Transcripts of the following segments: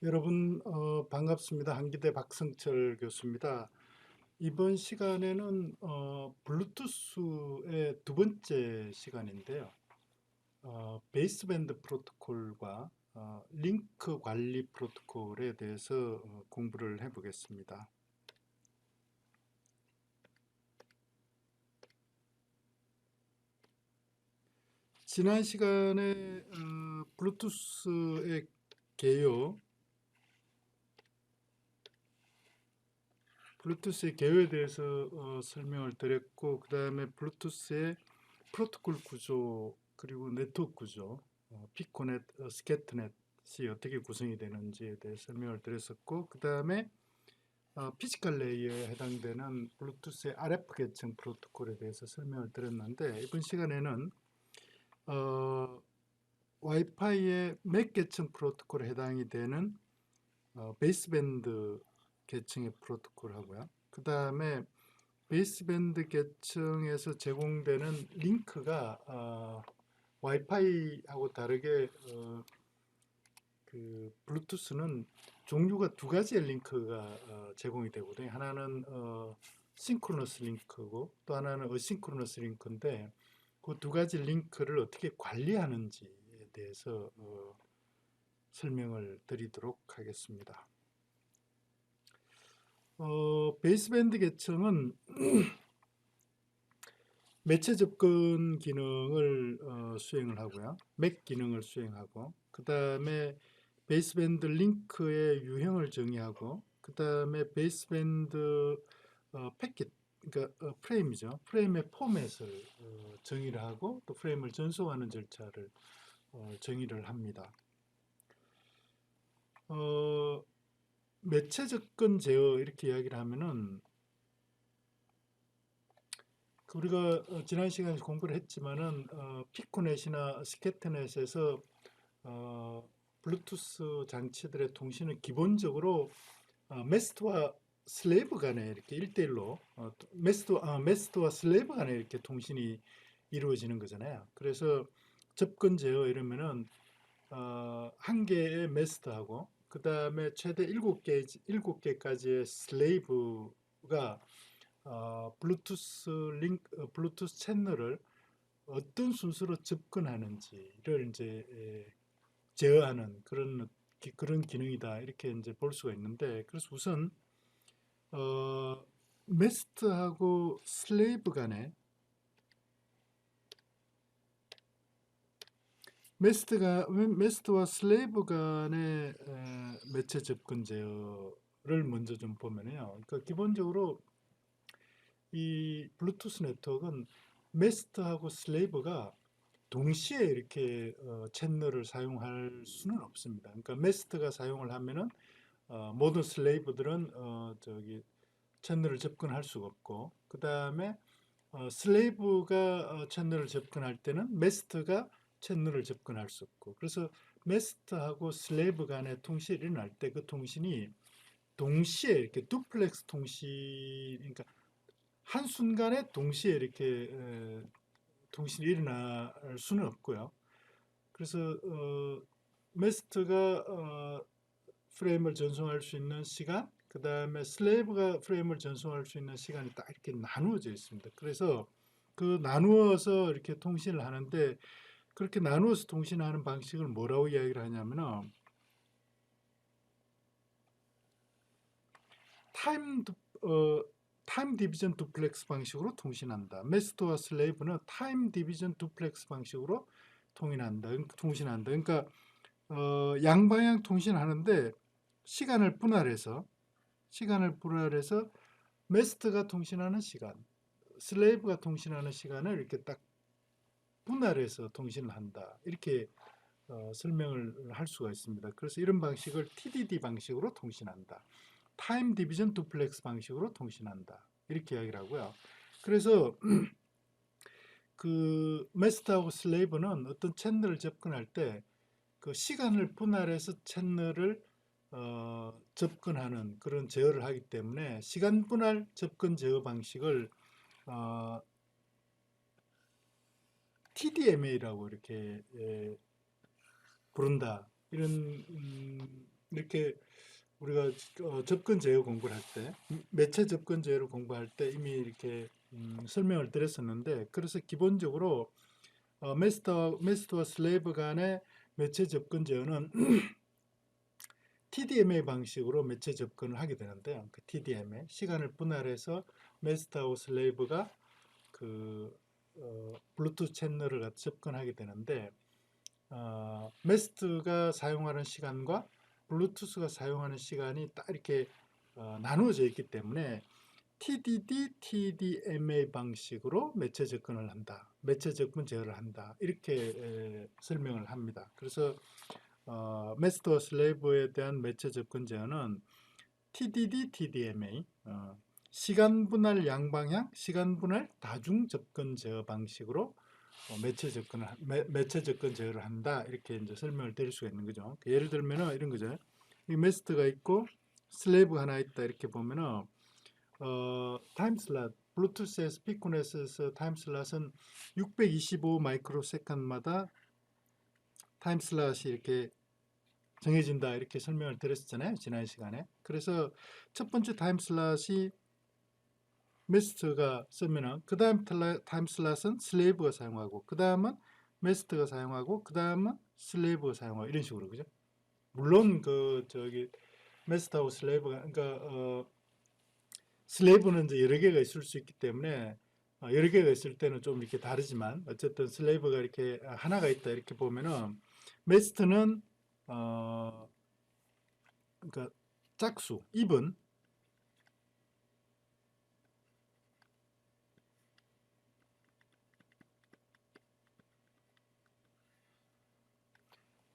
여러분 반갑습니다. 한기대 박성철 교수입니다. 이번 시간에는 블루투스의 두 번째 시간인데요. 베이스밴드 프로토콜과 링크 관리 프로토콜에 대해서 공부를 해보겠습니다. 지난 시간에 블루투스의 개요, 블루투스의 개요에 대해서 설명을 드렸고, 그 다음에 블루투스의 프로토콜 구조 그리고 네트워크 구조, 피코넷, 스캐트넷이 어떻게 구성이 되는지에 대해 설명을 드렸었고, 그 다음에 피지컬 레이어에 해당되는 블루투스의 RF 계층 프로토콜에 대해서 설명을 드렸는데, 이번 시간에는 와이파이의 맥 계층 프로토콜에 해당이 되는 베이스밴드 계층의 프로토콜 하고요. 그 다음에 베이스밴드 계층에서 제공되는 링크가 와이파이하고 다르게 그 블루투스는 종류가 두 가지의 링크가 제공이 되거든요. 하나는 싱크로너스 링크고 또 하나는 어싱크로너스 링크인데, 그 두 가지 링크를 어떻게 관리하는지에 대해서 설명을 드리도록 하겠습니다. 베이스밴드 계층은 매체 접근 기능을 수행을 하고요. 맥 기능을 수행하고, 그 다음에 베이스밴드 링크의 유형을 정의하고, 그 다음에 베이스밴드 패킷, 그러니까 프레임이죠. 프레임의 포맷을 정의를 하고, 또 프레임을 전송하는 절차를 정의를 합니다. 매체 접근 제어 이렇게 이야기를 하면은, 우리가 지난 시간에 공부를 했지만은 피코넷이나 스캐트넷에서 블루투스 장치들의 통신은 기본적으로 메스트와 슬레이브 간에 이렇게 1대1로 메스트와 슬레이브 간에 이렇게 통신이 이루어지는 거잖아요. 그래서 접근 제어 이러면은 한 개의 메스트하고 그 다음에 최대 7개까지의 슬레이브가 블루투스 채널을 어떤 순서로 접근하는지를 이제 제어하는 그런 기능이다, 이렇게 이제 볼 수가 있는데, 그래서 우선 어, 메스트하고 슬레이브 간에 메스트와 슬레이브 간의 매체 접근 제어를 먼저 좀 보면요. 그러니까 기본적으로 이 블루투스 네트워크는 메스트하고 슬레이브가 동시에 이렇게 채널을 사용할 수는 없습니다. 그러니까 메스트가 사용을 하면은 모든 슬레이브들은 저기 채널을 접근할 수가 없고, 그 다음에 슬레이브가 채널을 접근할 때는 메스트가 채널을 접근할 수 없고, 그래서 메스트하고 슬레이브 간의 통신이 일어날 때 그 통신이 동시에 이렇게 두플렉스 통신, 그러니까 한순간에 동시에 이렇게 통신이 일어날 수는 없고요. 그래서 메스트가 프레임을 전송할 수 있는 시간, 그 다음에 슬레이브가 프레임을 전송할 수 있는 시간이 딱 이렇게 나누어져 있습니다. 그래서 그 나누어서 이렇게 통신을 하는데, 그렇게 나누어서 통신하는 방식을 뭐라고 이야기를 하냐면은 타임 타임 디비전 두플렉스 방식으로 통신한다. 메스트와 슬레이브는 타임 디비전 두플렉스 방식으로 통신한다. 그러니까 양방향 통신하는데 시간을 분할해서 메스트가 통신하는 시간, 슬레이브가 통신하는 시간을 이렇게 딱 분할해서 통신을 한다, 이렇게 설명을 할 수가 있습니다. 그래서 이런 방식을 TDD 방식으로 통신한다, 타임 디비전 두플렉스 방식으로 통신한다, 이렇게 이야기를 하고요. 그래서 그 메스트하고 슬레이브는 어떤 채널을 접근할 때 그 시간을 분할해서 채널을 접근하는 그런 제어를 하기 때문에 시간 분할 접근 제어 방식을 어, TDMA라고 이렇게 부른다, 이런 이렇게 우리가 접근 제어 공부를 할 때, 매체 접근 제어를 공부할 때 이미 이렇게 설명을 드렸었는데, 그래서 기본적으로 메스터와 슬레이브 간의 매체 접근 제어는 TDMA 방식으로 매체 접근을 하게 되는데요. 그 TDMA 시간을 분할해서 메스터하고 슬레이브가 그 블루투스 채널을 갖다 접근하게 되는데, 메스트가 사용하는 시간과 블루투스가 사용하는 시간이 딱 이렇게 나누어져 있기 때문에 TDD, TDMA 방식으로 매체 접근을 한다. 매체 접근 제어를 한다. 이렇게 설명을 합니다. 그래서 메스터와 슬레이브에 대한 매체 접근 제어는 TDD, TDMA, 시간 분할 양방향, 시간 분할 다중 접근 제어 방식으로 매체 접근 제어를 한다. 이렇게 이제 설명을 드릴 수가 있는 거죠. 예를 들면은 이런 거죠. 이 메스트가 있고 슬레이브가 하나 있다. 이렇게 보면은 타임 슬롯, 블루투스에서 피코넷에서 타임 슬롯은 625 마이크로 세컨마다 타임 슬롯이 이렇게 정해진다. 이렇게 설명을 드렸잖아요. 지난 시간에. 그래서 첫 번째 타임 슬롯이 메스트가 쓰면은 그 다음 타임 슬롯은 슬레이브가 사용하고 그 다음은 메스트가 사용하고 그 다음은 슬레이브가 사용하고 이런 식으로 그죠? 물론 그 저기 메스트하고 슬레이브가 그러니까 슬레이브는 이제 여러 개가 있을 수 있기 때문에 여러 개가 있을 때는 좀 이렇게 다르지만 어쨌든 슬레이브가 이렇게 하나가 있다 이렇게 보면은 메스트는 그러니까 짝수 입은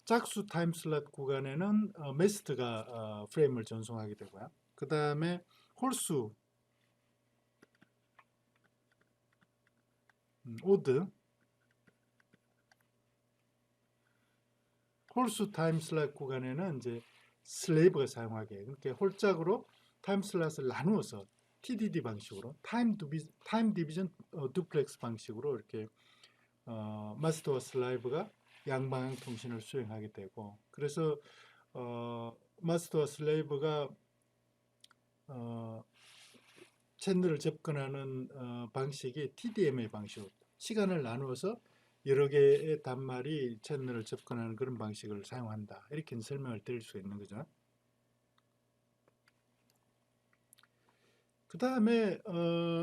짝수 타임 슬롯 구간에는 메스트가 프레임을 전송하게 되고요. 그 다음에 홀수 오드 홀수 타임 슬롯 구간에는 이제 슬레이브가 사용하게 그렇게 홀짝으로 타임 슬롯을 나누어서 TDD 방식으로 타임 디비전 듀플렉스 방식으로 이렇게 마스터와 슬레이브가 양방향 통신을 수행하게 되고 그래서 마스터와 슬레이브가 채널을 접근하는 방식이 TDMA 방식으로 시간을 나누어서 여러 개의 단말이 채널을 접근하는 그런 방식을 사용한다. 이렇게 설명을 드릴 수 있는 거죠. 그 다음에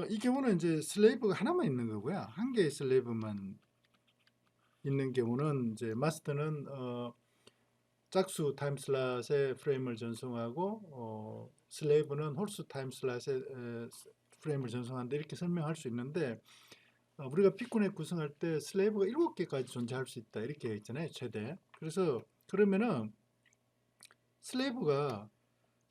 이 경우는 이제 슬레이브가 하나만 있는 거고요. 한 개의 슬레이브만 있는 경우는 이제 마스터는 짝수 타임 슬롯에 프레임을 전송하고 슬레이브는 홀수 타임 슬롯에 프레임을 전송한다 이렇게 설명할 수 있는데 우리가 피코넷 구성할 때 슬레이브가 7개까지 존재할 수 있다 이렇게 있잖아요 최대. 그래서 그러면은 슬레이브가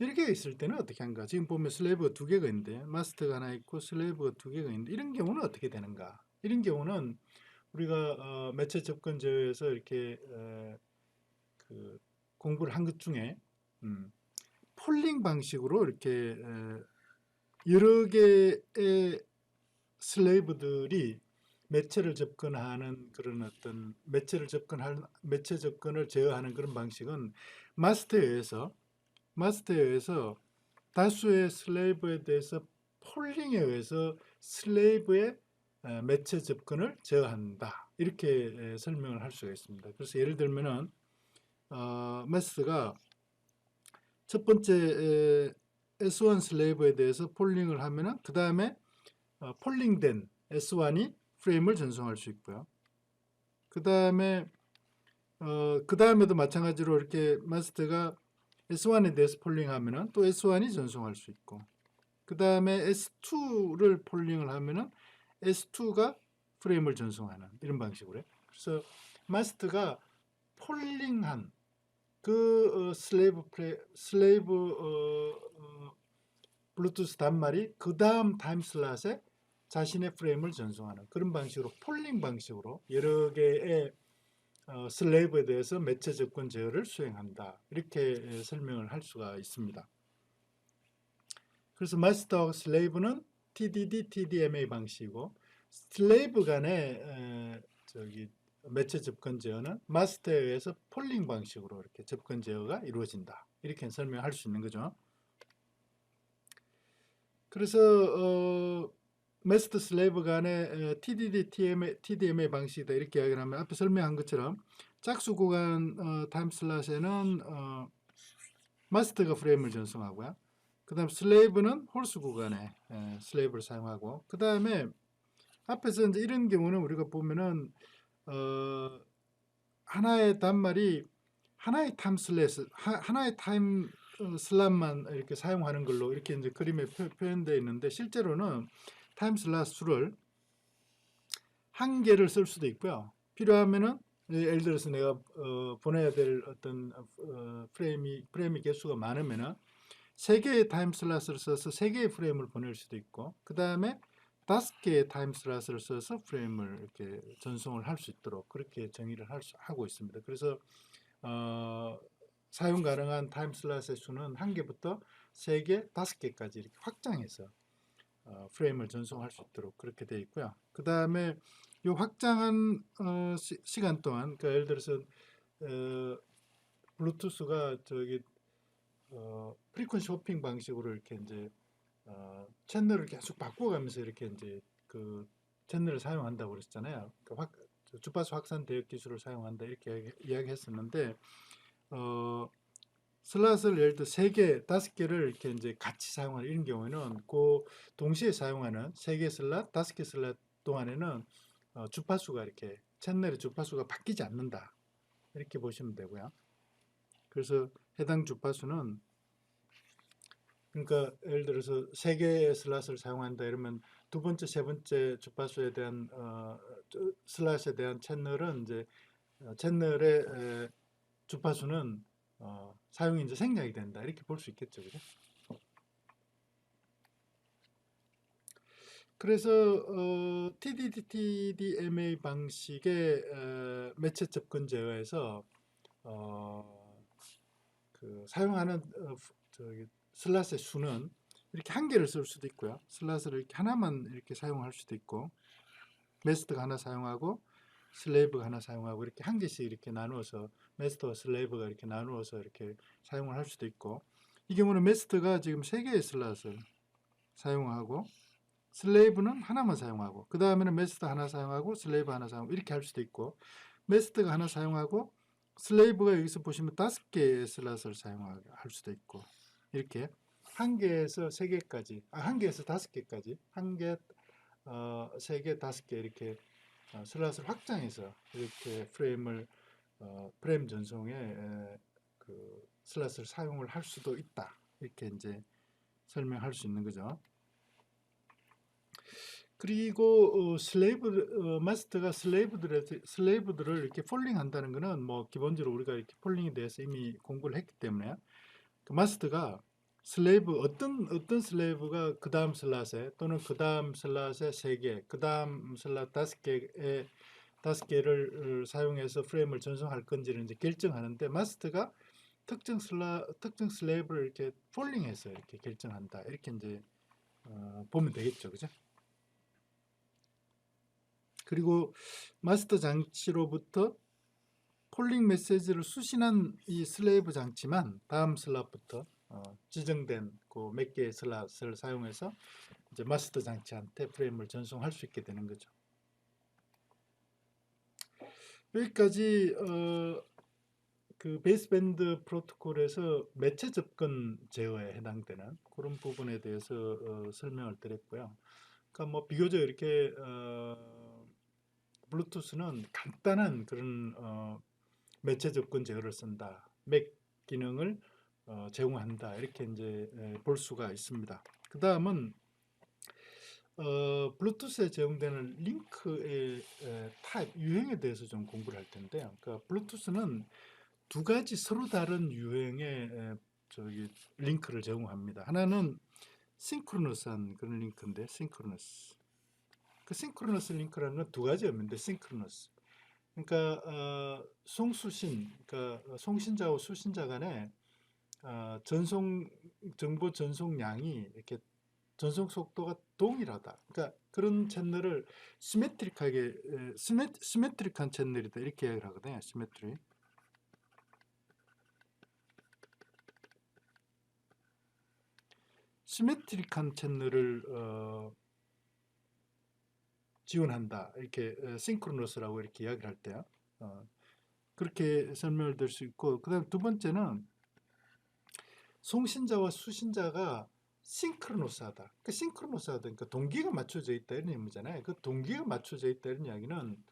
10개가 있을 때는 어떻게 한가? 지금 보면 슬레이브가 2개가 있는데 마스터가 하나 있고 슬레이브가 2개가 있는데 이런 경우는 어떻게 되는가? 이런 경우는 우리가 매체 접근 제어에서 이렇게 그 공부를 한 것 중에 폴링 방식으로 이렇게 여러 개의 슬레이브들이 매체를 접근하는 그런 어떤 매체 접근을 제어하는 그런 방식은 마스터에 의해서 다수의 슬레이브에 대해서 폴링에 의해서 슬레이브의 매체 접근을 제어한다. 이렇게 설명을 할 수가 있습니다. 그래서 예를 들면은 마스터가 첫 번째 S1 슬레이브에 대해서 폴링을 하면은 그 다음에 폴링된 S1이 프레임을 전송할 수 있고요. 그 다음에 그 다음에도 마찬가지로 이렇게 마스터가 S1에 대해서 폴링하면은 또 S1이 전송할 수 있고 그 다음에 S2를 폴링을 하면은 S2가 프레임을 전송하는 이런 방식으로 해요. 그래서 마스터가 폴링한 그 슬레이브 블루투스 단말이 그 다음 타임 슬롯에 자신의 프레임을 전송하는 그런 방식으로 폴링 방식으로 여러 개의 슬레이브에 대해서 매체 접근 제어를 수행한다. 이렇게 설명을 할 수가 있습니다. 그래서 마스터와 슬레이브는 TDD, TDMA 방식이고 슬레이브 간의 저기 매체 접근 제어는 마스터에 의해서 폴링 방식으로 이렇게 접근 제어가 이루어진다. 이렇게 설명할 수 있는 거죠. 그래서 메스터 슬레이브 간의 TDD, TDMA 방식이다 이렇게 이야기를 하면 앞에 설명한 것처럼 짝수 구간 타임 슬롯에는 마스터가 프레임을 전송하고요. 그 다음 슬레이브는 홀수 구간에 슬레이브를 사용하고, 그 다음에 앞에서 이제 이런 경우는 우리가 보면은 하나의 단말이 하나의 타임 슬롯, 하나의 타임 슬롯만 이렇게 사용하는 걸로 이렇게 이제 그림에 표현되어 있는데, 실제로는 타임 슬롯 수를 한 개를 쓸 수도 있고요. 필요하면은 예를 들어서 내가 보내야 될 어떤 프레임이 개수가 많으면은 세 개의 타임 슬롯을 써서 세 개의 프레임을 보낼 수도 있고, 그 다음에 5개의 타임 슬롯을 써서 프레임을 이렇게 전송을 할 수 있도록 그렇게 정의를 하고 있습니다. 그래서 사용 가능한 타임 슬롯의 수는 1개부터 3개, 5개까지 이렇게 확장해서 프레임을 전송할 수 있도록 그렇게 되어 있고요. 그 다음에 이 확장한 시간 동안, 그러니까 예를 들어서 블루투스가 저기 프리퀀시 호핑 방식으로 이렇게 이제 채널을 계속 바꿔가면서 이렇게 이제 그 채널을 사용한다고 그랬잖아요. 그 주파수 확산 대역 기술을 사용한다 이렇게 이야기했었는데, 슬롯을 예를 들어 3개, 5개를 이렇게 이제 같이 사용하는 이런 경우에는 그 동시에 사용하는 3개 슬롯, 5개 슬롯 동안에는 주파수가 이렇게 채널의 주파수가 바뀌지 않는다 이렇게 보시면 되고요. 그래서 해당 주파수는, 그러니까 예를 들어서 3개의 슬롯을 사용한다 이러면 두 번째, 세 번째 주파수에 대한 슬롯에 대한 채널은 이제 채널의 주파수는 사용이 이제 생략이 된다 이렇게 볼 수 있겠죠, 그죠? 그래서 TDD, TDMA 방식의 매체 접근 제어에서 그 사용하는 저기 슬롯의 수는 이렇게 한 개를 쓸 수도 있고요. 슬롯을 이렇게 하나만 이렇게 사용할 수도 있고, 메스터가 하나 사용하고 슬레이브가 하나 사용하고 이렇게 한 개씩 이렇게 나누어서 메스터와 슬레이브가 이렇게 나누어서 이렇게 사용을 할 수도 있고, 이 경우는 메스터가 지금 3개의 슬롯을 사용하고 슬레이브는 하나만 사용하고, 그 다음에는 메스터 하나 사용하고 슬레이브 하나 사용하고 이렇게 할 수도 있고, 메스터가 하나 사용하고 슬레이브가 여기서 보시면 5개의 슬롯을 사용할 수도 있고, 이렇게 한 개에서 3개까지, 한 개에서 5개까지, 한 개, 3개, 5개 이렇게 슬롯을 확장해서 이렇게 프레임 전송에 그 슬롯을 사용을 할 수도 있다 이렇게 이제 설명할 수 있는 거죠. 그리고 마스터가 슬레이브들을 이렇게 폴링 한다는 것은 뭐 기본적으로 우리가 이렇게 폴링에 대해서 이미 공부를 했기 때문에, 그 마스터가 어떤 슬레이브가 그 다음 슬롯에 또는 그 다음 슬롯에 3개, 그 다음 슬롯 5개를 사용해서 프레임을 전송할 건지를 이제 결정하는데, 마스터가 특정 슬레이브를 이렇게 폴링해서 이렇게 결정한다 이렇게 이제 보면 되겠죠, 그죠? 그리고 마스터 장치로부터 폴링 메시지를 수신한 이 슬레이브 장치만 다음 슬롯부터 지정된 그 몇 개의 슬롯을 사용해서 이제 마스터 장치한테 프레임을 전송할 수 있게 되는 거죠. 여기까지 그 베이스밴드 프로토콜에서 매체 접근 제어에 해당되는 그런 부분에 대해서 설명을 드렸고요. 그러니까 뭐 비교적 이렇게 블루투스는 간단한 그런 매체 접근 제어를 쓴다, 맥 기능을 제공한다 이렇게 이제 볼 수가 있습니다. 그 다음은 블루투스에 제공되는 링크의 타입, 유형에 대해서 좀 공부를 할 텐데요. 그러니까 블루투스는 두 가지 서로 다른 유형의 저기 링크를 제공합니다. 하나는 싱크로너스한 그런 링크인데, 그 싱크로너스 링크라는 건 두 가지 의미인데, 그러니까 그러니까 송신자와 수신자 간에 정보 전송량이 이렇게 전송 속도가 동일하다. 그러니까 그런 채널을 시메트릭한 채널이다 이렇게 이야기를 하거든요. 시메트리. 시메트릭한 채널을 지원한다. 이렇게 싱크로너스라고 이렇게 이야기를 할 때요. 그렇게 설명을 드릴 수 있고, 그다음 두 번째는 송신자와 수신자가 싱크로노스하다. 그 싱크로노스하다. 그러니까 동기가 맞춰져 있다 이런 의미잖아요. 그 동기가 맞춰져 있다 이런 이야기는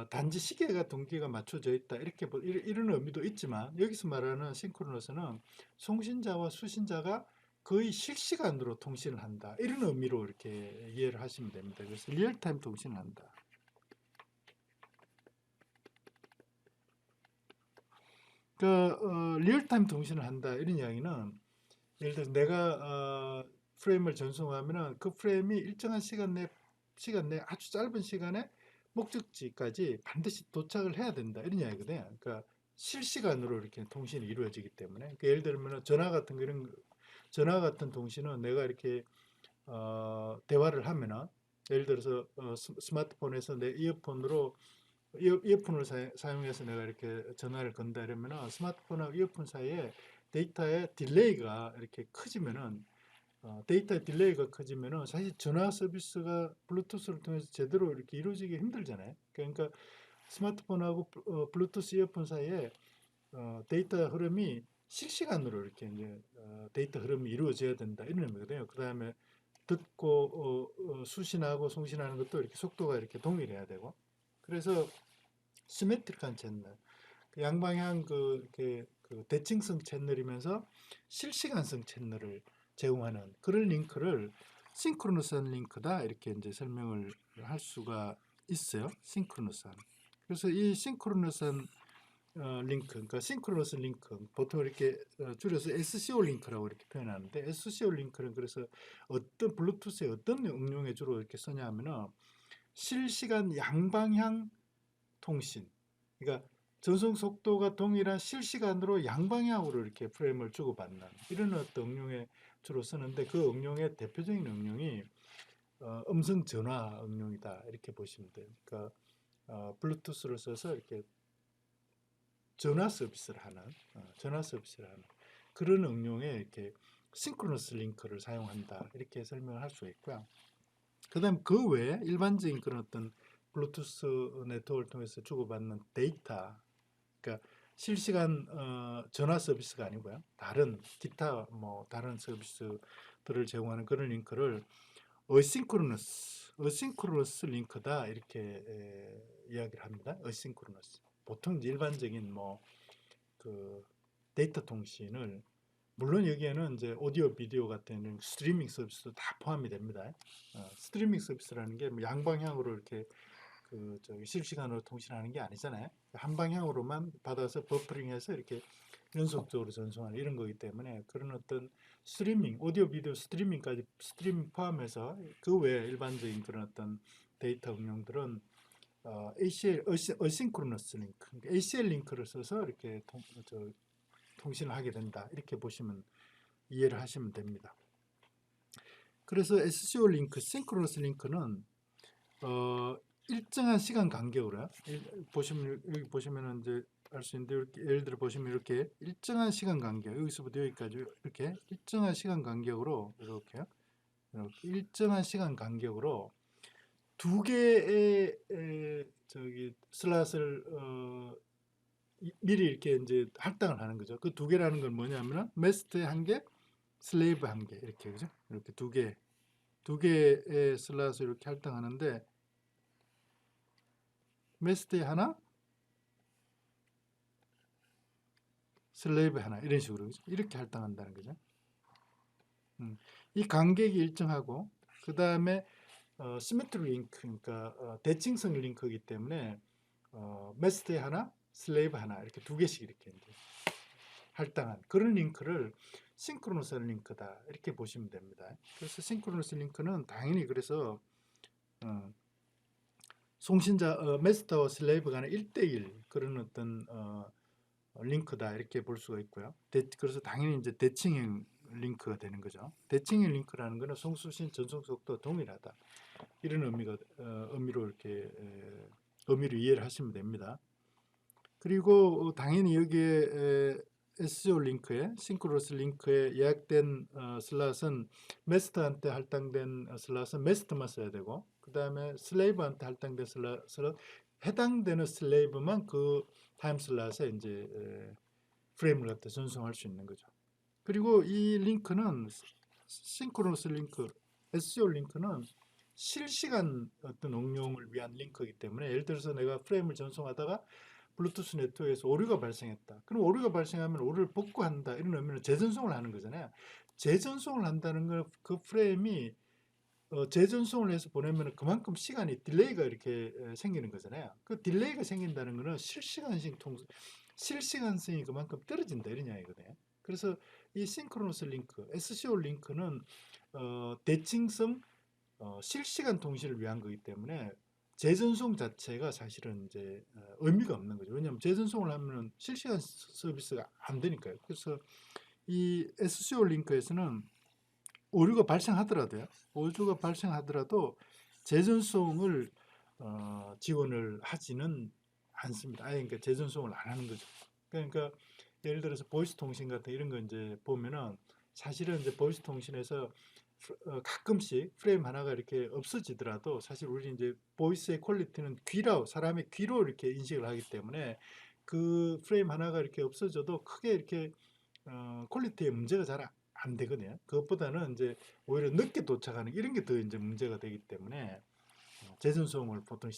단지 시계가 동기가 맞춰져 있다 이렇게 이런 의미도 있지만, 여기서 말하는 싱크로너스는 송신자와 수신자가 거의 실시간으로 통신을 한다 이런 의미로 이렇게 이해를 하시면 됩니다. 그래서 리얼타임 통신을 한다. 리얼타임 통신을 한다 이런 이야기는, 예를 들어서 내가 프레임을 전송하면은 그 프레임이 일정한 시간 내 아주 짧은 시간에 목적지까지 반드시 도착을 해야 된다 이런 이야기거든요. 그러니까 실시간으로 이렇게 통신이 이루어지기 때문에, 그러니까 예를 들면 전화 같은 통신은 내가 이렇게 대화를 하면은, 예를 들어서 스마트폰에서 내 이어폰을 사용해서 내가 이렇게 전화를 건다 이러면은, 스마트폰하고 이어폰 사이에 데이터의 딜레이가 이렇게 커지면은, 데이터의 딜레이가 커지면은 사실 전화 서비스가 블루투스를 통해서 제대로 이렇게 이루어지기 힘들잖아요. 그러니까 스마트폰하고 블루투스 이어폰 사이에 데이터 흐름이 실시간으로 이렇게 이제 데이터 흐름이 이루어져야 된다 이런 의미거든요. 그 다음에 듣고 수신하고 송신하는 것도 이렇게 속도가 이렇게 동일해야 되고, 그래서 시메트릭한 채널, 그 양방향 이렇게 대칭성 채널이면서 실시간성 채널을 제공하는 그런 링크를 싱크로너스한 링크다 이렇게 이제 설명을 할 수가 있어요. 싱크로너스한. 그래서 이 싱크로너스한 링크, 그러니까 싱크로너스 링크, 보통 이렇게 줄여서 SCO 링크라고 이렇게 표현하는데, SCO 링크는 그래서 어떤 블루투스의 어떤 응용에 주로 이렇게 쓰냐 하면은 실시간 양방향 통신, 그러니까 전송 속도가 동일한 실시간으로 양방향으로 이렇게 프레임을 주고받는 이런 어떤 응용에 주로 쓰는데, 그 응용의 대표적인 응용이 음성 전화 응용이다 이렇게 보시면 돼요. 그러니까 블루투스를 써서 이렇게 전화 서비스를 하는 그런 응용에 이렇게 싱크로너스 링크를 사용한다 이렇게 설명을 할 수 있고요. 그다음 그 외에 일반적인 그런 어떤 블루투스 네트워크를 통해서 주고받는 데이터, 그러니까 실시간 전화 서비스가 아니고요. 다른 기타 뭐 다른 서비스들을 제공하는 그런 링크를 어싱크로너스 링크다 이렇게 이야기를 합니다. 어싱크로너스. 보통 일반적인 뭐 그 데이터 통신을, 물론 여기에는 이제 오디오 비디오 같은 스트리밍 서비스도 다 포함이 됩니다. 스트리밍 서비스라는 게 뭐 양방향으로 이렇게 실시간으로 통신하는 게 아니잖아요. 한 방향으로만 받아서 버퍼링해서 이렇게 연속적으로 전송하는 이런 거기 때문에, 그런 어떤 스트리밍, 오디오 비디오 스트리밍 포함해서 그 외에 일반적인 그런 어떤 데이터 응용들은 ACL 어싱크로너스 링크, ACL 링크를 써서 이렇게 통신을 하게 된다 이렇게 보시면 이해를 하시면 됩니다. 그래서 SCO 링크, 싱크로너스 링크는 일정한 시간 간격으로요. 보시면 여기 보시면은 이제 알 수 있는데, 이렇게 예를 들어 보시면 이렇게 일정한 시간 간격, 여기서부터 여기까지 이렇게 일정한 시간 간격으로 이렇게요. 이렇게 일정한 시간 간격으로 두 개의 슬롯을 미리 이렇게 이제 할당을 하는 거죠. 그 두 개라는 건 뭐냐면은 메스트의 한 개, 슬레이브 한 개 이렇게, 그죠? 이렇게 두 개의 슬롯을 이렇게 할당하는데, 메스트의 하나, 슬레이브 하나 이런 식으로, 그죠? 이렇게 할당한다는 거죠. 이 간격이 일정하고, 그 다음에 시메트리 링크, 그러니까 대칭성 링크이기 때문에 메스트의 하나, 슬레이브 하나 이렇게 두 개씩 이렇게 이제 할당한 그런 링크를 싱크로너스 링크다 이렇게 보시면 됩니다. 그래서 싱크로너스 링크는 당연히 그래서 송신자 메스터와 슬레이브 간의 1대1 그런 어떤 링크다 이렇게 볼 수가 있고요. 그래서 당연히 이제 대칭형 링크가 되는 거죠. 대칭형 링크라는 것은 송수신 전송 속도 동일하다 이런 의미로 이렇게 의미를 이해를 하시면 됩니다. 그리고 당연히 여기에 SCO 링크에 싱크로너스 링크에 예약된 슬롯은 메스터한테 할당된 슬롯은 메스터만 써야 되고, 그 다음에 슬레이브한테 할당된 슬롯은 해당되는 슬레이브만 그 타임 슬롯에 이제 프레임을 갖다 전송할 수 있는 거죠. 그리고 이 링크는 싱크로너스 링크, SCO 링크는 실시간 어떤 응용을 위한 링크이기 때문에, 예를 들어서 내가 프레임을 전송하다가 블루투스 네트워크에서 오류가 발생했다. 그럼 오류가 발생하면 오류를 복구한다. 이런 의미는 재전송을 하는 거잖아요. 재전송을 한다는 건 그 프레임이 재전송을 해서 보내면 그만큼 시간이 딜레이가 이렇게 생기는 거잖아요. 그 딜레이가 생긴다는 거는 실시간성이 그만큼 떨어진다 이런 이야기거든요. 그래서 이 싱크로너스 링크, SCO 링크는 대칭성 실시간 통신을 위한 거기 때문에 재전송 자체가 사실은 이제 의미가 없는 거죠. 왜냐하면 재전송을 하면 실시간 서비스가 안 되니까요. 그래서 이 SCO 링크에서는 오류가 발생하더라도 재전송을 지원을 하지는 않습니다. 아예 그러니까 재전송을 안 하는 거죠. 그러니까 예를 들어서 보이스 통신 같은 이런 거 이제 보면은 사실은 이제 보이스 통신에서 가끔씩 프레임 하나가 이렇게 없어지더라도 사실 우리 이제 보이스의 퀄리티는 사람의 귀로 이렇게 인식을 하기 때문에 그 프레임 하나가 이렇게 없어져도 크게 이렇게 퀄리티에 문제가 잘 안 되거든요. 그것보다는 이제 오히려 늦게 도착하는 이런 게 더 이제 문제가 되기 때문에 재전송을 보통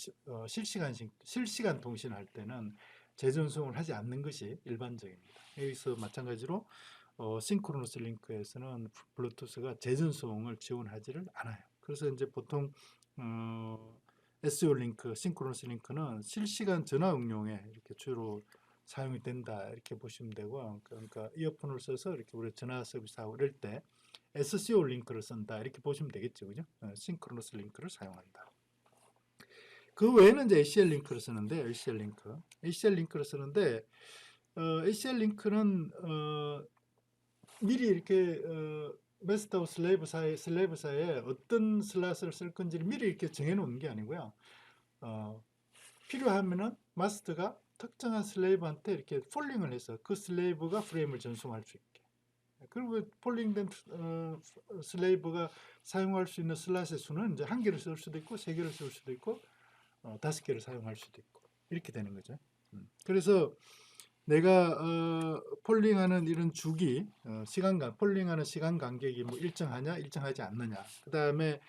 실시간 통신할 때는 재전송을 하지 않는 것이 일반적입니다. 여기서 마찬가지로 싱크로너스 링크에서는 블루투스가 재전송을 지원하지를 않아요. 그래서 이제 보통 SO 링크, 싱크로너스 링크는 실시간 전화 응용에 이렇게 주로 사용이 된다 이렇게 보시면 되고, 그러니까 이어폰을 써서 이렇게 우리 전화 서비스하고 이럴 때 SCO 링크를 쓴다 이렇게 보시면 되겠죠, 그죠? 싱크로너스 링크를 사용한다. 그 외에는 이제 ACL 링크를 쓰는데, ACL 링크를 쓰는데, ACL 링크는 미리 이렇게 메스터와 슬레이브 사이에 어떤 슬롯을 쓸 건지를 미리 이렇게 정해놓는 게 아니고요. 필요하면은 마스터가 특정한 슬레이브한테 이렇게 폴링을 해서 그 슬레이브가 프레임을 전송할 수 있게. 그리고 폴링된 슬레이브가 사용할 수 있는 슬롯의 수는 이제 한 개를 쓸 수도 있고, 세 개를 쓸 수도 있고, 5개를 사용할 수도 있고 이렇게 되는 거죠. 그래서 내가 폴링하는 이런 주기, 폴링하는 시간 간격이 뭐 일정하냐, 일정하지 않느냐. 그 다음에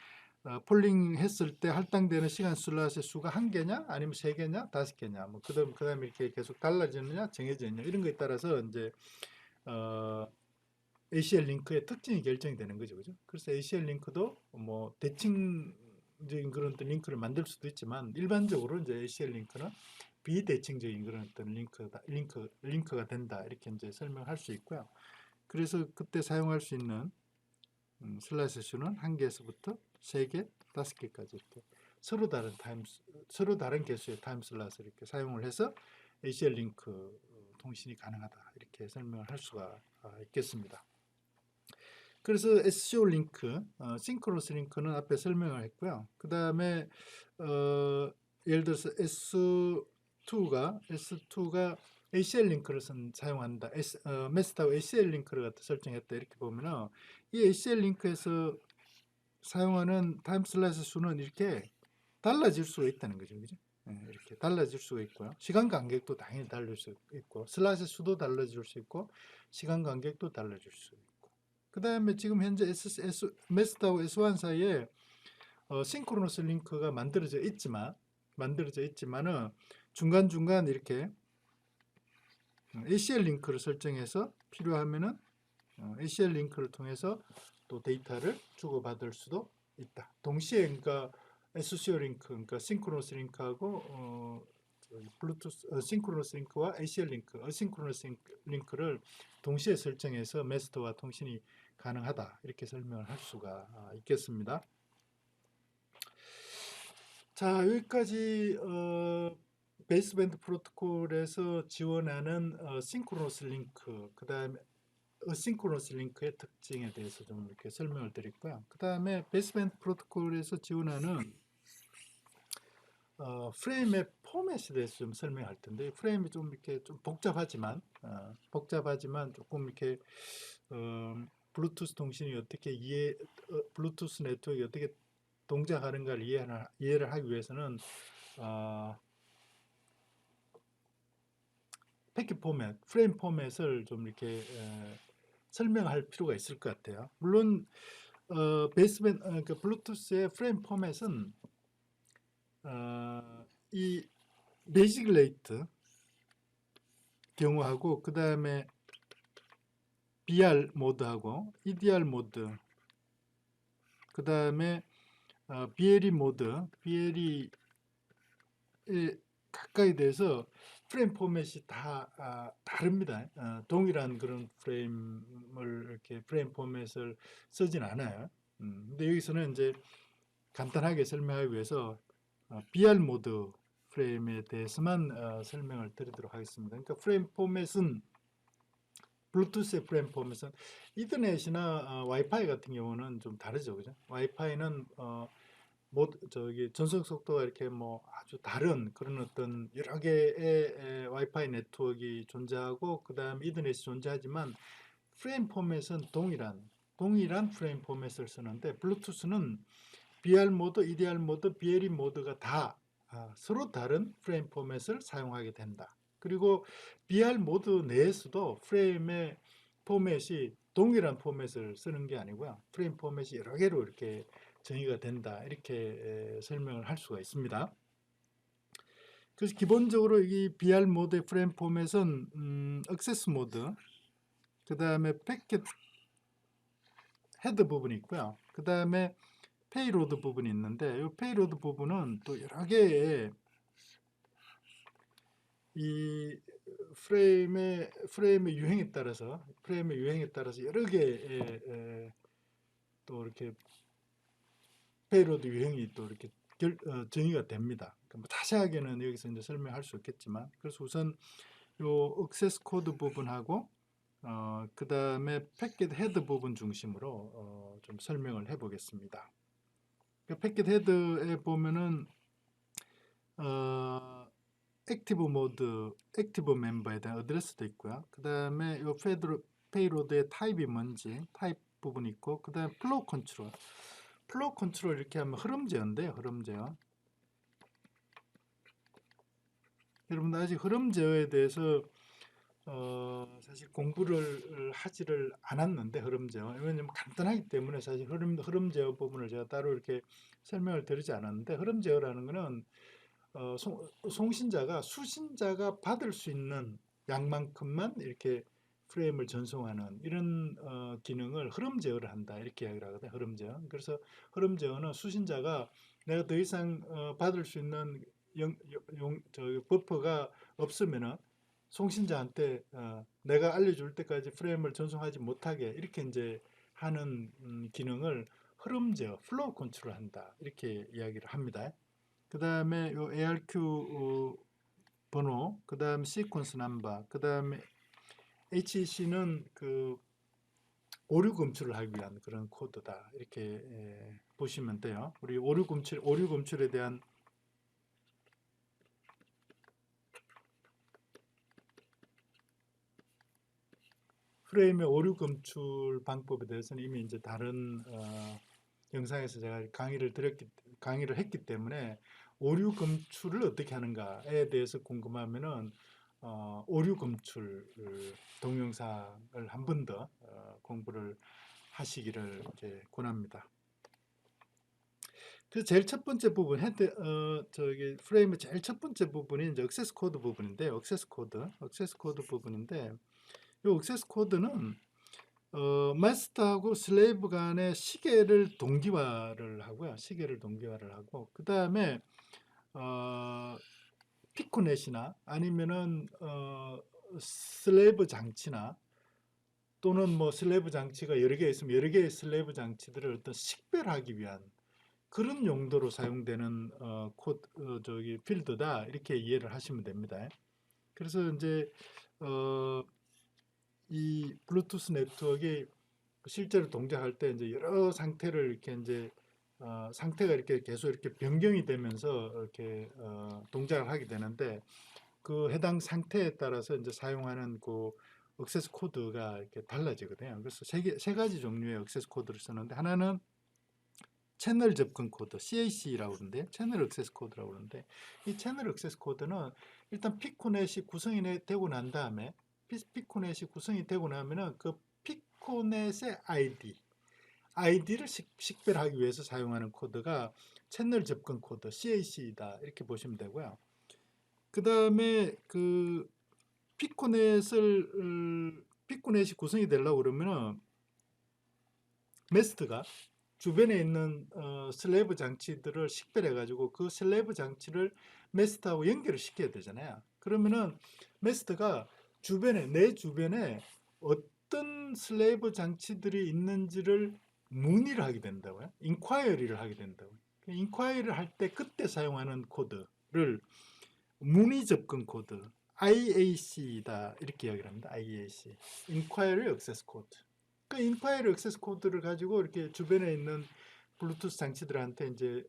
폴링했을 때 할당되는 시간 슬롯의 수가 한 개냐, 아니면 세 개냐, 5개냐. 뭐 그다음에 이렇게 계속 달라지느냐, 정해져 있냐 이런 거에 따라서 이제 ACL 링크의 특징이 결정이 되는 거죠, 그죠? 그래서 ACL 링크도 뭐 대칭적인 그런 어떤 링크를 만들 수도 있지만 일반적으로 이제 ACL 링크는 비대칭적인 그런 어떤 링크가 된다 이렇게 이제 설명할 수 있고요. 그래서 그때 사용할 수 있는 슬롯의 수는 한 개에서부터 3개, 5개까지 이렇게 서로 다른 개수의 타임 슬롯을 이렇게 사용을 해서 ACL 링크 통신이 가능하다 이렇게 설명을 할 수가 있겠습니다. 그래서 SCO 링크, 싱크로너스 링크는 앞에 설명을 했고요. 그 다음에 예를 들어서 S2가 ACL 링크를 사용한다. 메스타고 ACL 링크를 갖다 설정했다. 이렇게 보면은 이 ACL 링크에서 사용하는 타임 슬롯의 수는 이렇게 달라질 수가 있다는 거죠, 그죠? 이렇게 달라질 수가 있고요. 시간 간격도 당연히 달라질 수 있고, 슬롯의 수도 달라질 수 있고, 시간 간격도 달라질 수 있고. 그 다음에 지금 현재 메스타하고 S1 사이에 싱크로너스 링크가 만들어져 있지만은 중간중간 이렇게 ACL 링크를 설정해서 필요하면은 ACL 링크를 통해서 또 데이터를 주고받을 수도 있다. 동시에 그러니까 SCO 링크, 그러니까 싱크로너스 링크하고 블루투스 싱크로너스 링크와 ACL 링크, 어싱크로너스 링크를 동시에 설정해서 메스터와 통신이 가능하다 이렇게 설명을 할 수가 있겠습니다. 자, 여기까지 베이스밴드 프로토콜에서 지원하는 싱크로너스 링크, 그 다음에 어싱크로너스 링크의 특징에 대해서 좀 이렇게 설명을 드렸고요. 그 다음에 베이스밴드 프로토콜에서 지원하는 프레임의 포맷에 대해서 좀 설명할 텐데 프레임이 좀 이렇게 좀 복잡하지만 조금 이렇게 블루투스 통신이 어떻게 블루투스 네트워크가 어떻게 동작하는가를 이해를 하기 위해서는 패킷 포맷, 프레임 포맷을 좀 이렇게 설명할 필요가 있을 것 같아요. 물론 그 블루투스의 프레임 포맷은 이 베이직 레이트 경우하고 그 다음에 BR 모드하고 EDR 모드 그 다음에 BLE 모드 BLE 가까이 돼서 프레임 포맷이 다 다릅니다. 동일한 그런 프레임을 이렇게 프레임 포맷을 쓰진 않아요. 근데 여기서는 이제 간단하게 설명하기 위해서 BR 모드 프레임에 대해서만 설명을 드리도록 하겠습니다. 그러니까 프레임 포맷은 블루투스의 프레임 포맷은 이더넷이나 와이파이 같은 경우는 좀 다르죠, 그죠? 와이파이는 전송 속도가 이렇게 뭐 아주 다른 그런 어떤 여러 개의 와이파이 네트워크가 존재하고 그 다음 이더넷이 존재하지만 프레임 포맷은 동일한 프레임 포맷을 쓰는데 블루투스는 BR 모드, EDR 모드, BLE 모드가 다 서로 다른 프레임 포맷을 사용하게 된다. 그리고 BR 모드 내에서도 프레임의 포맷이 동일한 포맷을 쓰는 게 아니고요. 프레임 포맷이 여러 개로 이렇게 정의가 된다. 이렇게 설명을 할 수가 있습니다. 그래서 기본적으로 이 BR 모드의 프레임 포맷은 액세스 모드, 그 다음에 패킷 헤드 부분이 있고요. 그 다음에 페이로드 부분이 있는데 이 페이로드 부분은 또 여러 개의 이 프레임의 유형에 따라서 여러 개의 또 이렇게 페이로드 유형이 또 이렇게 정의가 됩니다. 그러니까 뭐 자세하게는 여기서 이제 설명할 수 없겠지만 그래서 우선 요 액세스 코드 부분하고 그 다음에 패킷 헤드 부분 중심으로 좀 설명을 해보겠습니다. 패킷 헤드에 보면은 액티브 모드, 액티브 멤버에 대한 어드레스도 있고요. 그 다음에 이 페이로드의 타입이 뭔지 타입 부분이 있고 그 다음에 플로우 컨트롤 이렇게 하면 흐름 제어인데요. 흐름 제어. 여러분 아직 흐름 제어에 대해서 사실 공부를 하지를 않았는데 흐름 제어 왜냐면 간단하기 때문에 사실 흐름 제어 부분을 제가 따로 이렇게 설명을 드리지 않았는데 흐름 제어라는 거는 송신자가 수신자가 받을 수 있는 양만큼만 이렇게 프레임을 전송하는 이런 기능을 흐름 제어를 한다 이렇게 이야기를 하거든요. 흐름 제어. 그래서 흐름 제어는 수신자가 내가 더 이상 받을 수 있는 버퍼가 없으면은 송신자한테 내가 알려줄 때까지 프레임을 전송하지 못하게 이렇게 이제 하는 기능을 흐름 제어, 플로우 컨트롤 한다 이렇게 이야기를 합니다. 그 다음에 요 ARQ 번호, 그 다음 시퀀스 넘버, 그 다음에 HEC는 그 오류 검출을 하기 위한 그런 코드다 이렇게 보시면 돼요. 우리 오류 검출에 대한 프레임의 오류 검출 방법에 대해서는 이미 이제 다른 영상에서 제가 강의를 했기 때문에 오류 검출을 어떻게 하는가에 대해서 궁금하면은 오류 검출 동영상을 한 번 더 공부를 하시기를 이렇게 권합니다. 그 제일 첫 번째 부분 프레임의 제일 첫 번째 부분이 이제 액세스 코드 부분인데 액세스 코드 부분인데 이 액세스 코드는 마스터하고 슬레이브 간의 시계를 동기화를 하고요. 그 다음에 피코넷이나 아니면은 슬레이브 장치나 또는 뭐 슬레이브 장치가 여러 개 있으면 여러 개의 슬레이브 장치들을 어떤 식별하기 위한 그런 용도로 사용되는 필드다 이렇게 이해를 하시면 됩니다. 그래서 이제 이 블루투스 네트워크가 실제로 동작할 때 이제 여러 상태를 이렇게 이제 상태가 이렇게 계속 이렇게 변경이 되면서 이렇게 동작을 하게 되는데 그 해당 상태에 따라서 이제 사용하는 그 액세스 코드가 이렇게 달라지거든요. 그래서 세 가지 종류의 액세스 코드를 쓰는데 하나는 채널 접근 코드, CAC라고 그러는데 채널 액세스 코드라고 그러는데 이 채널 액세스 코드는 일단 피코넷이 구성이 되고 난 다음에 피코넷이 구성이 되고 나면은 그 피코넷의 아이디를 식별하기 위해서 사용하는 코드가 채널 접근 코드, CAC다 이렇게 보시면 되고요. 그 다음에 그 피코넷이 구성이 되려고 그러면은 메스트가 주변에 있는 슬래브 장치들을 식별해 가지고 그 슬래브 장치를 메스트하고 연결을 시켜야 되잖아요. 그러면은 메스트가 내 주변에 어떤 슬래브 장치들이 있는지를 문의를 하게 된다고요. 인콰이어리를 하게 된다고요. 인콰이어리를 할 때 그때 사용하는 코드를 문의 접근 코드 IAC다 이렇게 이야기를 합니다. IAC Inquiry Access Code. 그 Inquiry Access 코드를 가지고 이렇게 주변에 있는 블루투스 장치들한테 이제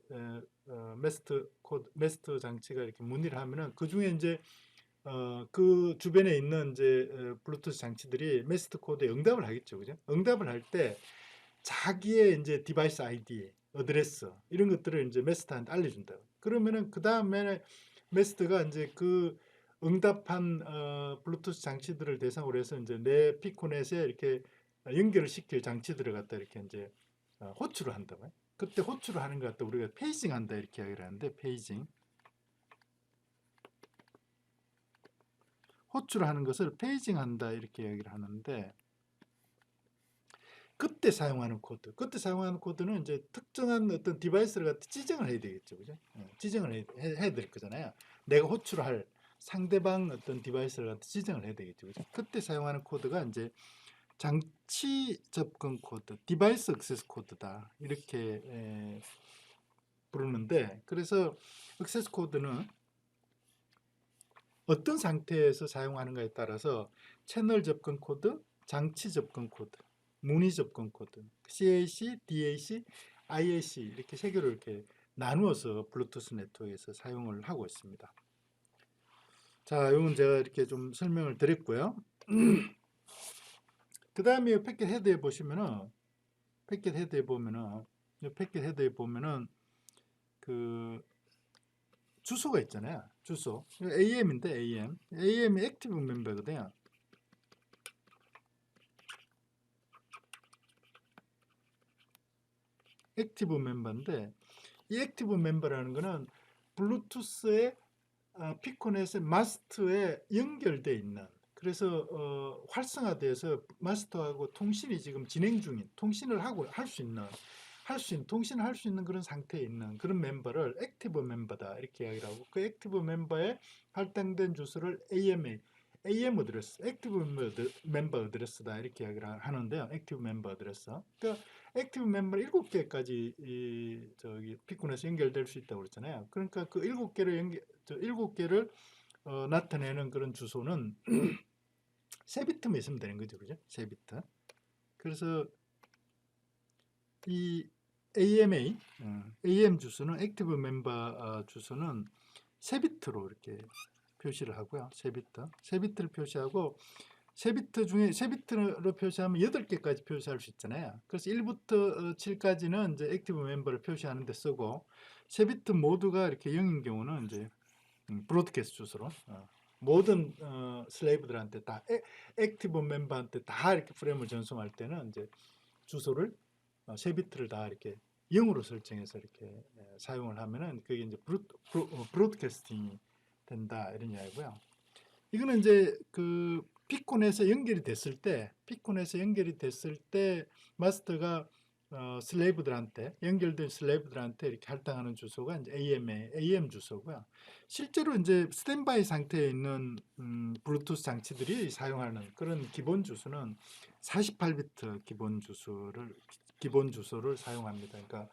메스트 장치가 이렇게 문의를 하면은 그 중에 이제 그 주변에 있는 이제 블루투스 장치들이 메스트 코드에 응답을 하겠죠, 그죠? 응답을 할 때 자기의 이제 디바이스 아이디, 어드레스 이런 것들을 이제 메스트한테 알려준다. 그러면은 그 다음에 메스트가 이제 그 응답한 블루투스 장치들을 대상으로 해서 이제 내 피코넷에 이렇게 연결을 시킬 장치들을 갖다 이렇게 이제 호출을 한다고요. 그때 호출을 하는 것 갖다 우리가 페이징 한다 이렇게 이야기를 하는데 페이징. 호출을 하는 것을 페이징 한다 이렇게 이야기를 하는데 그때 사용하는 코드는 이제 특정한 어떤 디바이스를 갖다 지정을 해야 되겠죠, 그죠? 지정을 해야 될 거잖아요. 내가 호출할 상대방 어떤 디바이스를 갖다 지정을 해야 되겠죠, 그죠? 그때 사용하는 코드가 이제 장치 접근 코드, 디바이스 액세스 코드다 이렇게 부르는데, 그래서 액세스 코드는 어떤 상태에서 사용하는가에 따라서 채널 접근 코드, 장치 접근 코드, 문의 접근 코드, CAC, DAC, IAC 이렇게 세 개로 이렇게 나누어서 블루투스 네트워크에서 사용을 하고 있습니다. 자, 이건 제가 이렇게 좀 설명을 드렸고요. 그 다음에 패킷 헤드에 보시면은 그 주소가 있잖아요. 주소. AM인데 AM이 액티브 멤버거든요. 액티브 멤버인데 이 액티브 멤버라는 거는 블루투스의 피코넷의 마스터에 연결되어 있는, 그래서 활성화돼서 마스터하고 통신이 지금 진행 중인, 통신을 할 수 있는 그런 상태에 있는 그런 멤버를 액티브 멤버다 이렇게 이야기를 하고, 그 액티브 멤버에 할당된 주소를 AM 어드레스, 액티브 멤버 어드레스다 이렇게 이야기를 하는데요. 액티브 멤버 어드레스. 그러니까 액티브 멤버 7개까지 저기 피콘에서 연결될 수 있다고 그랬잖아요. 그러니까 그 7개를 나타내는 그런 주소는 세 비트만 있으면 되는 거죠, 그죠? 세 비트. 그래서 이 AM 주소는 액티브 멤버 주소는 세 비트로 이렇게 표시를 하고요. 세 비트를 표시하고 세 비트로 표시하면 8개까지 표시할 수 있잖아요. 그래서 1부터 7까지는 이제 액티브 멤버를 표시하는 데 쓰고, 세 비트 모두가 이렇게 0인 경우는 이제 브로드캐스트 주소로 모든 슬레이브들한테 다 액티브 멤버한테 다 이렇게 프레임을 전송할 때는 이제 주소를 세 비트를 다 이렇게 0으로 설정해서 이렇게 사용을 하면은 그게 이제 브로드캐스팅이 된다 이런 이야기고요. 이거는 이제 그 피콘에서 연결이 됐을 때 마스터가 연결된 슬레이브들한테 이렇게 할당하는 주소가 이제 AM 주소고요. 실제로 이제 스탠바이 상태에 있는 블루투스 장치들이 사용하는 그런 기본 주소는 48비트 기본 주소를 사용합니다. 그러니까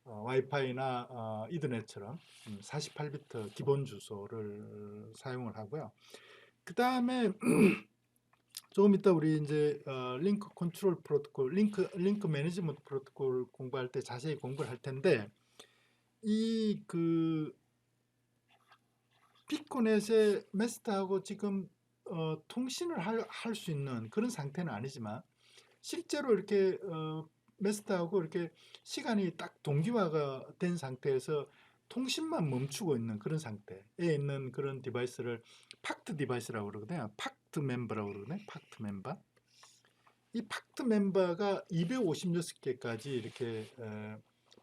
와이파이나 이더넷처럼 48비트 기본 주소를 사용을 하고요. 그 다음에 조금 이따 우리 이제 링크 컨트롤 프로토콜, 링크 매니지먼트 프로토콜 공부할 때 자세히 공부를 할 텐데 이 그 피코넷의 메스트하고 지금 통신을 할 수 있는 그런 상태는 아니지만 실제로 이렇게 메스트하고 이렇게 시간이 딱 동기화가 된 상태에서 통신만 멈추고 있는 그런 상태에 있는 그런 디바이스를 팍트 디바이스라고 그러거든요. 팍트 멤버라고 그러거든요. 팍트 멤버. 이 팍트 멤버가 256개까지 이렇게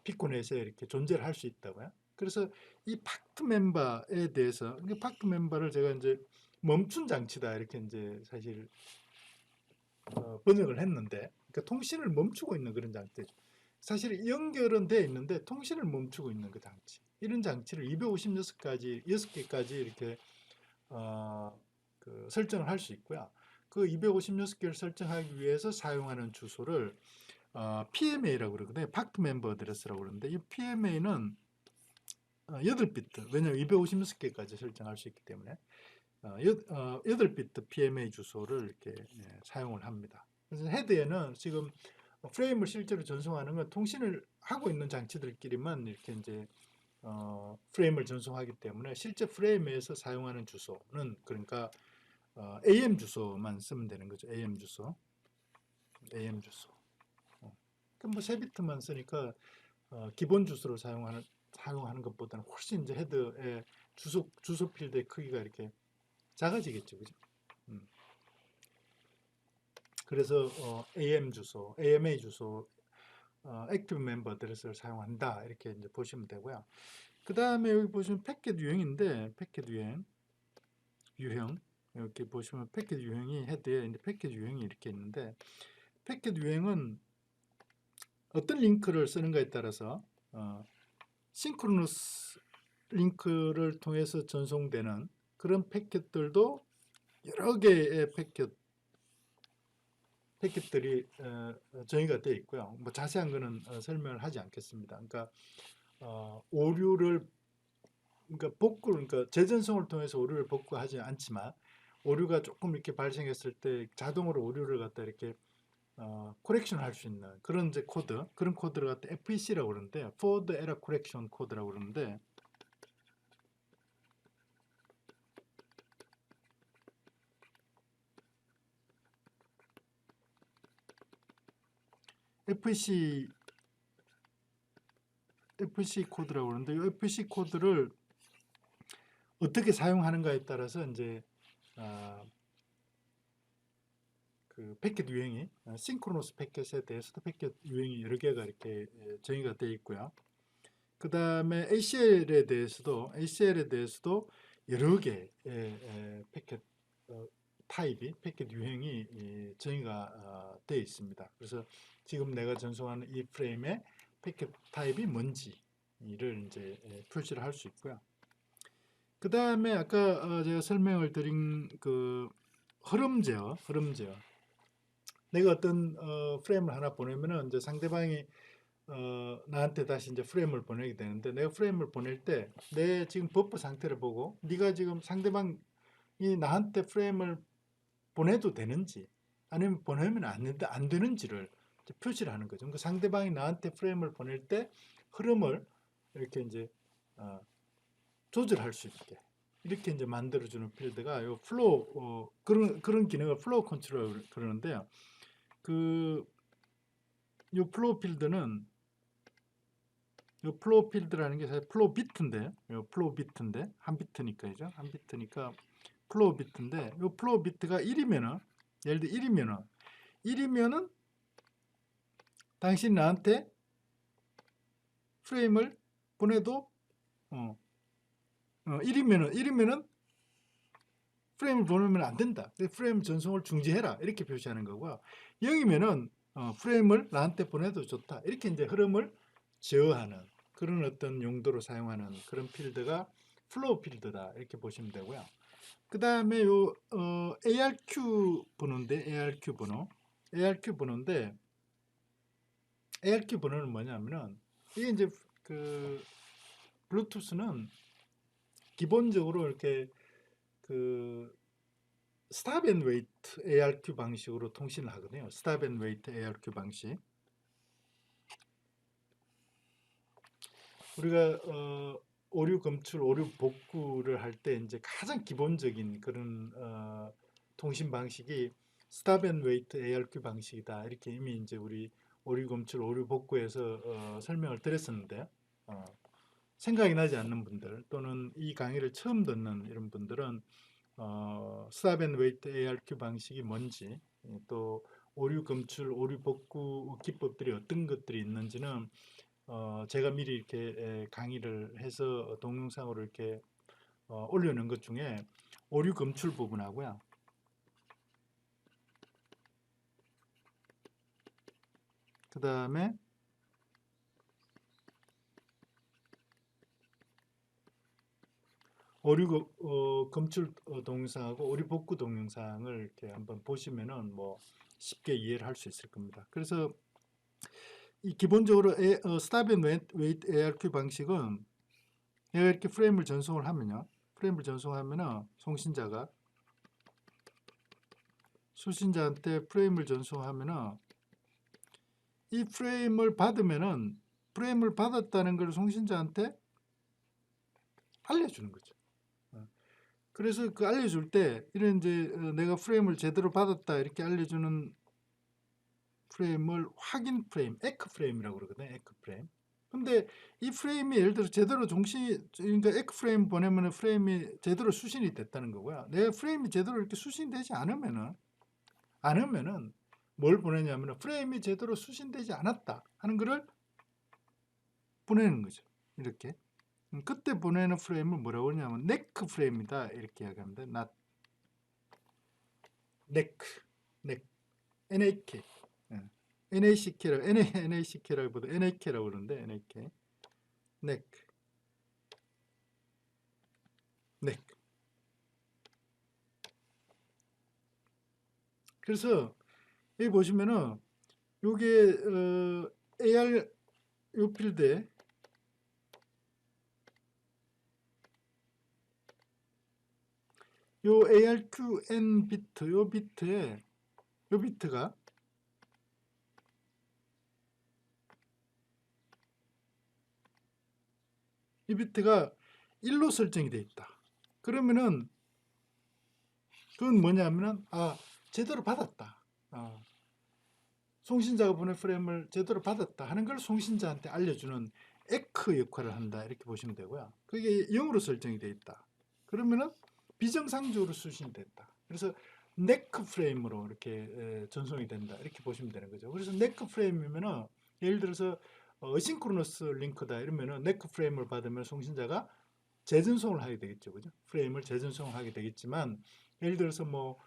피코넷에 이렇게 존재를 할 수 있다고요. 그래서 이 팍트 멤버에 대해서 팍트 멤버를 제가 이제 멈춘 장치다 이렇게 이제 사실 번역을 했는데, 그러니까 통신을 멈추고 있는 그런 장치죠. 사실 연결은 돼 있는데 통신을 멈추고 있는 그 장치. 이런 장치를 256가지, 6개까지 이렇게 설정을 할 수 있고요. 그 256개를 설정하기 위해서 사용하는 주소를 PMA라고 그러거든요. 팍트 멤버 어드레스라고 그러는데 이 PMA는 8비트, 왜냐하면 256개까지 설정할 수 있기 때문에 8비트 PMA 주소를 이렇게 사용을 합니다. 그래서 헤드에는 지금 프레임을 실제로 전송하는 건 통신을 하고 있는 장치들끼리만 이렇게 이제 프레임을 전송하기 때문에 실제 프레임에서 사용하는 주소는 그러니까 AM 주소만 쓰면 되는 거죠. AM 주소. AM 주소. 그럼 뭐 3비트만 쓰니까 기본 주소를 사용하는 것보다는 훨씬 이제 헤드의 주소 필드의 크기가 이렇게 작아지겠죠. 그죠? 그래서 AM 주소, AMA 주소, 액티브 멤버 어드레스를 사용한다. 이렇게 이제 보시면 되고요. 그 다음에 여기 보시면 패킷 유형인데, 패킷 유형. 이렇게 보시면 패킷 유형이 헤드에 이제 패킷 유형이 이렇게 있는데, 패킷 유형은 어떤 링크를 쓰는가에 따라서 싱크로너스 링크를 통해서 전송되는 그런 패킷들도 여러 개의 패킷들이 정의가 되어 있고요. 뭐 자세한 거는 설명을 하지 않겠습니다. 그러니까 오류를 그러니까 재전송을 통해서 오류를 복구하지 않지만 오류가 조금 이렇게 발생했을 때 자동으로 오류를 갖다 이렇게 코렉션 할 수 있는 그런 이제 그런 코드를 갖다 FEC라고 그러는데 Forward Error Correction 코드라고 그러는데 FEC 코드라고 그러는데 이 FEC 코드를 어떻게 사용하는가에 따라서 이제 그 패킷 유형이 싱크로너스 패킷에 대해서도 패킷 유형이 여러 개가 이렇게 정의가 되어 있고요. 그 다음에 ACL에 대해서도 여러 개의 패킷 타입이 패킷 유형이 정의가 되어 있습니다. 그래서 지금 내가 전송하는 이 프레임의 패킷 타입이 뭔지를 이제 표시를 할 수 있고요. 그 다음에 아까 제가 설명을 드린 그 흐름 제어. 내가 어떤 프레임을 하나 보내면은 이제 상대방이 나한테 다시 이제 프레임을 보내게 되는데 내가 프레임을 보낼 때 내 지금 버프 상태를 보고 네가 지금 상대방이 나한테 프레임을 보내도 되는지 아니면 보내면 안 되는지를 표시를 하는 거죠. 그러니까 상대방이 나한테 프레임을 보낼 때 흐름을 이렇게 이제 조절할 수 있게 이렇게 이제 만들어주는 필드가 요 플로우 그런 기능을 플로우 컨트롤 그러는데요. 요 플로우 필드는 요 플로우 필드라는 게 사실 플로우 비트인데, 요 플로우 비트인데 한 비트니까죠. 한 비트니까 플로우 비트인데 요 플로우 비트가 1이면은 예를 들어 1이면은 당신 나한테 프레임을 보내도 1이면은 프레임을 보내면 안 된다. 프레임 전송을 중지해라. 이렇게 표시하는 거고요. 0이면은 프레임을 나한테 보내도 좋다. 이렇게 이제 흐름을 제어하는 그런 어떤 용도로 사용하는 그런 필드가 플로우 필드다. 이렇게 보시면 되고요. 그 다음에 요 ARQ 번호인데 ARQ 번호는 뭐냐면은 이게 이제 그 블루투스는 기본적으로 이렇게 그 스탑 앤 웨이트 ARQ 방식으로 통신을 하거든요. 스탑 앤 웨이트 ARQ 방식. 우리가 오류 검출, 오류 복구를 할 때 이제 가장 기본적인 그런 통신 방식이 스탑 앤 웨이트 ARQ 방식이다. 이렇게 이미 이제 우리 오류 검출, 오류 복구에서 설명을 드렸었는데요. 생각이 나지 않는 분들 또는 이 강의를 처음 듣는 이런 분들은 스탑 앤 웨이트 ARQ 방식이 뭔지, 또 오류 검출, 오류 복구 기법들이 어떤 것들이 있는지는 제가 미리 이렇게 강의를 해서 동영상으로 이렇게 올려놓은 것 중에 오류 검출 부분하고요. 그 다음에 오류 검출 동영상하고 오류 복구 동영상을 이렇게 한번 보시면은 뭐 쉽게 이해를 할 수 있을 겁니다. 그래서 이 기본적으로 스탑 앤 웨이트 ARQ 방식은 내가 이렇게 프레임을 전송을 하면요. 프레임을 전송하면은 송신자가 수신자한테 프레임을 전송하면은 이 프레임을 받으면은 프레임을 받았다는 걸 송신자한테 알려주는 거죠. 그래서 그 알려줄 때 이런 이제 내가 프레임을 제대로 받았다 이렇게 알려주는 프레임을 확인 프레임, 에크 프레임이라고 그러거든요. 에크 프레임. 근데 이 프레임이 예를 들어 제대로 그러니까 에크 프레임 보내면 프레임이 제대로 수신이 됐다는 거고요. 내 프레임이 제대로 이렇게 수신되지 않으면은 뭘 보내냐면 프레임이 제대로 수신되지 않았다 하는 거를 보내는 거죠. 이렇게. 그때 보내는 프레임을 뭐라고 하냐면 네크 프레임이다 이렇게 이야기합니다. not 네크, NAK, NACK라고 NACK라기보다 NAK라고 그러는데 NAK, 네크, 네크. 그래서 여기 보시면은 요게 AR 요 필드에 요 ARQN 비트 요 비트에 요 비트가 이 비트가 1로 설정이 되어 있다. 그러면은 그건 뭐냐면은 제대로 받았다. 송신자가 보낸 프레임을 제대로 받았다 하는 걸 송신자한테 알려주는 에크 역할을 한다 이렇게 보시면 되고요. 그게 0으로 설정이 되어 있다. 그러면은 비정상적으로 수신이 됐다. 그래서 네크 프레임으로 이렇게 전송이 된다 이렇게 보시면 되는 거죠. 그래서 네크 프레임이면은 예를 들어서 어싱크로너스 링크다 이러면은 네크 프레임을 받으면 송신자가 재전송을 하게 되겠죠, 그죠? 프레임을 재전송을 하게 되겠지만 예를 들어서 뭐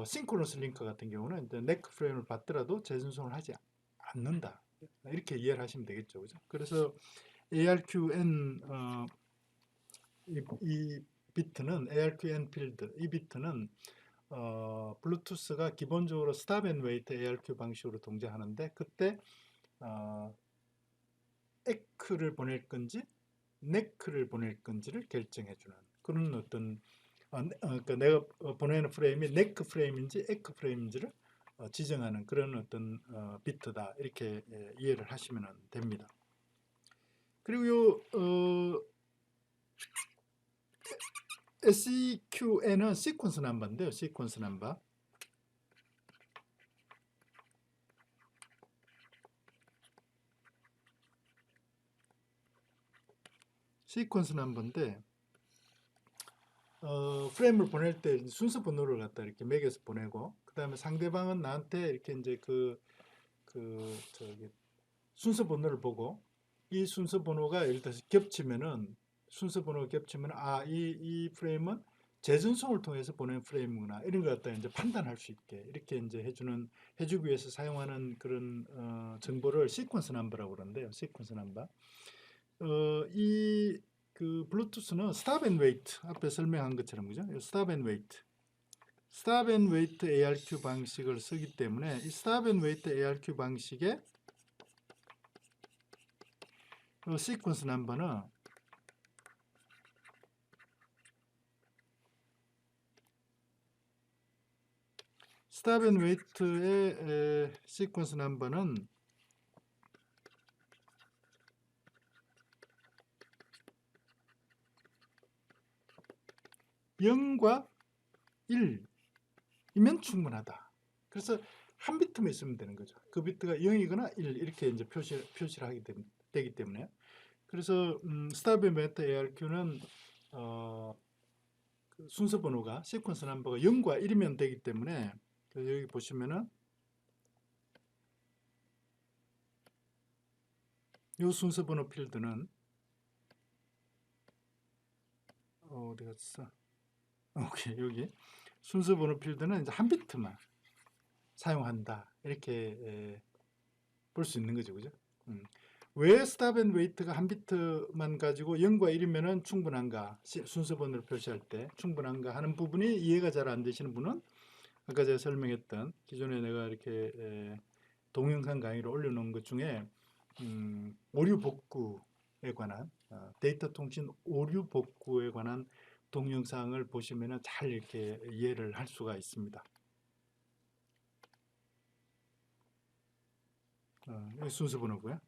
싱크로너스 링크 같은 경우는 이제 네크 프레임을 받더라도 재전송을 하지 않는다. 이렇게 이해를 하시면 되겠죠, 그죠? 그래서 ARQN 이 비트는 ARQN 필드 이 비트는 블루투스가 기본적으로 스탑 앤 웨이트 ARQ 방식으로 동작하는데 그때 에크를 보낼 건지 네크를 보낼 건지를 결정해주는 그런 어떤 그러니까 내가 보내는 프레임이 네크 프레임인지 에크 프레임인지를 지정하는 그런 어떤 비트다 이렇게 이해를 하시면 됩니다. 그리고 요 SEQN은 시퀀스 넘버인데요. 시퀀스 넘버. 시퀀스 넘버인데 프레임을 보낼 때 순서 번호를 갖다 이렇게 매겨서 보내고 그 다음에 상대방은 나한테 이렇게 이제 저기 순서 번호를 보고 이 순서 번호가 예를 들어서 겹치면은 순서 번호가 겹치면 이 프레임은 재전송을 통해서 보낸 프레임이구나 이런 걸 갖다 이제 판단할 수 있게 이렇게 이제 해주기 위해서 사용하는 그런 정보를 시퀀스 넘버라고 그러는데요. 시퀀스 넘버. 이 블루투스는 스탑 앤 웨이트 앞에 설명한 것처럼 그죠? 스탑 앤 웨이트. 스탑 앤 웨이트 ARQ 방식을 쓰기 때문에 이 스탑 앤 웨이트 ARQ 방식의 시퀀스 넘버는 스탑 앤 웨이트의 시퀀스 넘버는 0과 1이면 충분하다. 그래서 한 비트만 있으면 되는 거죠. 그 비트가 0이거나 1 이렇게 이제 표시를 하게 되기 때문에. 그래서 스탑 앤 웨이트 ARQ는 그 순서 번호가 시퀀스 넘버가 0과 1이면 되기 때문에 여기 보시면은 이 순서 번호 필드는 어디 갔어? 오케이, 여기 순서 번호 필드는 이제 한 비트만 사용한다 이렇게 볼 수 있는 거죠, 그죠? 왜 스탑 앤 웨이트가 한 비트만 가지고 0과 1이면은 충분한가, 순서 번호를 표시할 때 충분한가 하는 부분이 이해가 잘 안 되시는 분은 아까 제가 설명했던 기존에 내가 이렇게 동영상 강의를 올려놓은 것 중에 오류 복구에 관한 데이터 통신 오류 복구에 관한 동영상을 보시면 잘 이렇게 이해를 할 수가 있습니다. 여기 순서 번호고요.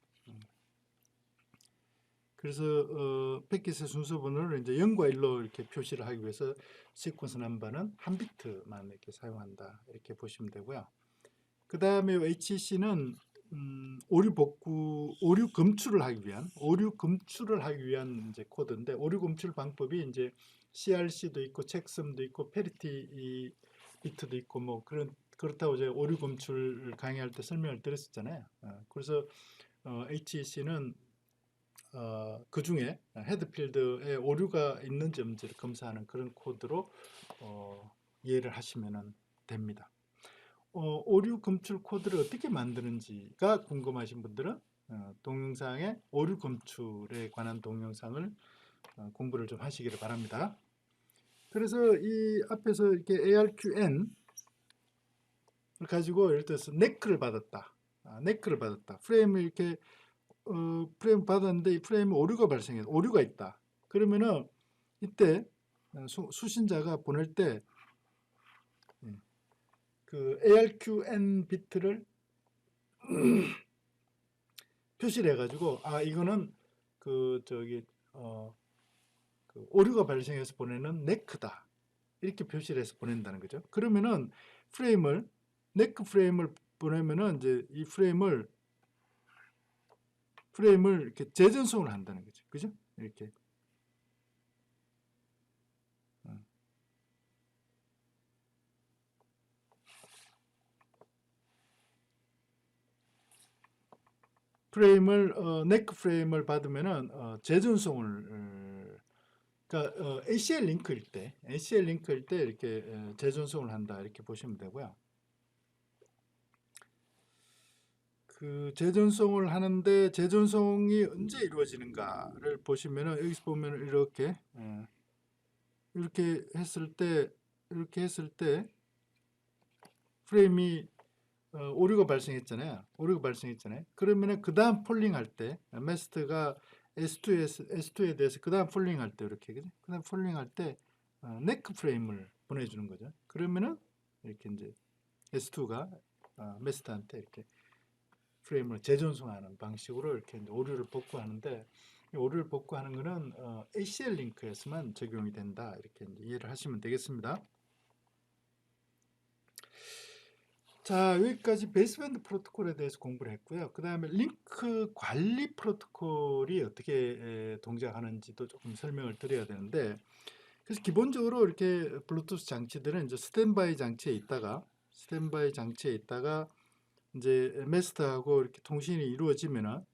그래서 패킷의 순서 번호를 이제 0과 1로 이렇게 표시를 하기 위해서 시퀀스 넘버는 한 비트만 이렇게 사용한다 이렇게 보시면 되고요. 그 다음에 HC는 오류 검출을 하기 위한 이제 코드인데, 오류 검출 방법이 이제 CRC도 있고 체크섬도 있고 페리티 비트도 있고 뭐 그렇다고 제가 오류 검출 강의할 때 설명을 드렸었잖아요. 그래서 HC는 그 중에 헤드필드에 오류가 있는지 없는지를 검사하는 그런 코드로 이해를 하시면 됩니다. 오류 검출 코드를 어떻게 만드는지가 궁금하신 분들은 동영상에 오류 검출에 관한 동영상을 공부를 좀 하시기를 바랍니다. 그래서 이 앞에서 이렇게 ARQN을 가지고 예를 들어서 네크를 받았다. 프레임을 이렇게 프레임 받았는데 이 프레임에 오류가 있다. 그러면은 이때 수신자가 보낼 때 그 ARQN 비트를 표시를 해가지고 이거는 그 오류가 발생해서 보내는 네크다 이렇게 표시를 해서 보낸다는 거죠. 그러면은 네크 프레임을 보내면은 이제 이 프레임을 이렇게 재전송을 한다는 거죠. 그죠? 이렇게 네크 프레임을 받으면은 재전송을 그러니까 ACL 링크일 때 이렇게 재전송을 한다 이렇게 보시면 되고요. 그 재전송을 하는데 재전송이 언제 이루어지는가를 보시면은 여기서 보면 이렇게 했을 때 프레임이 오류가 발생했잖아요. 그러면은 그 다음 폴링할 때 메스트가 S2에 대해서 그 다음 폴링할 때 이렇게 그죠? 그 다음 폴링할 때 네크 프레임을 보내주는 거죠. 그러면은 이렇게 이제 S2가 메스트한테 이렇게 프레임을 재전송하는 방식으로 이렇게 이제 오류를 복구하는데, 이 오류를 복구하는 것은 ACL 링크에서만 적용이 된다 이렇게 이제 이해를 하시면 되겠습니다. 자, 여기까지 베이스밴드 프로토콜에 대해서 공부를 했고요. 그 다음에 링크 관리 프로토콜이 어떻게 동작하는지도 조금 설명을 드려야 되는데, 그래서 기본적으로 이렇게 블루투스 장치들은 이제 스탠바이 장치에 있다가 이제 메스터하고 이렇게 통신이 이루어지면은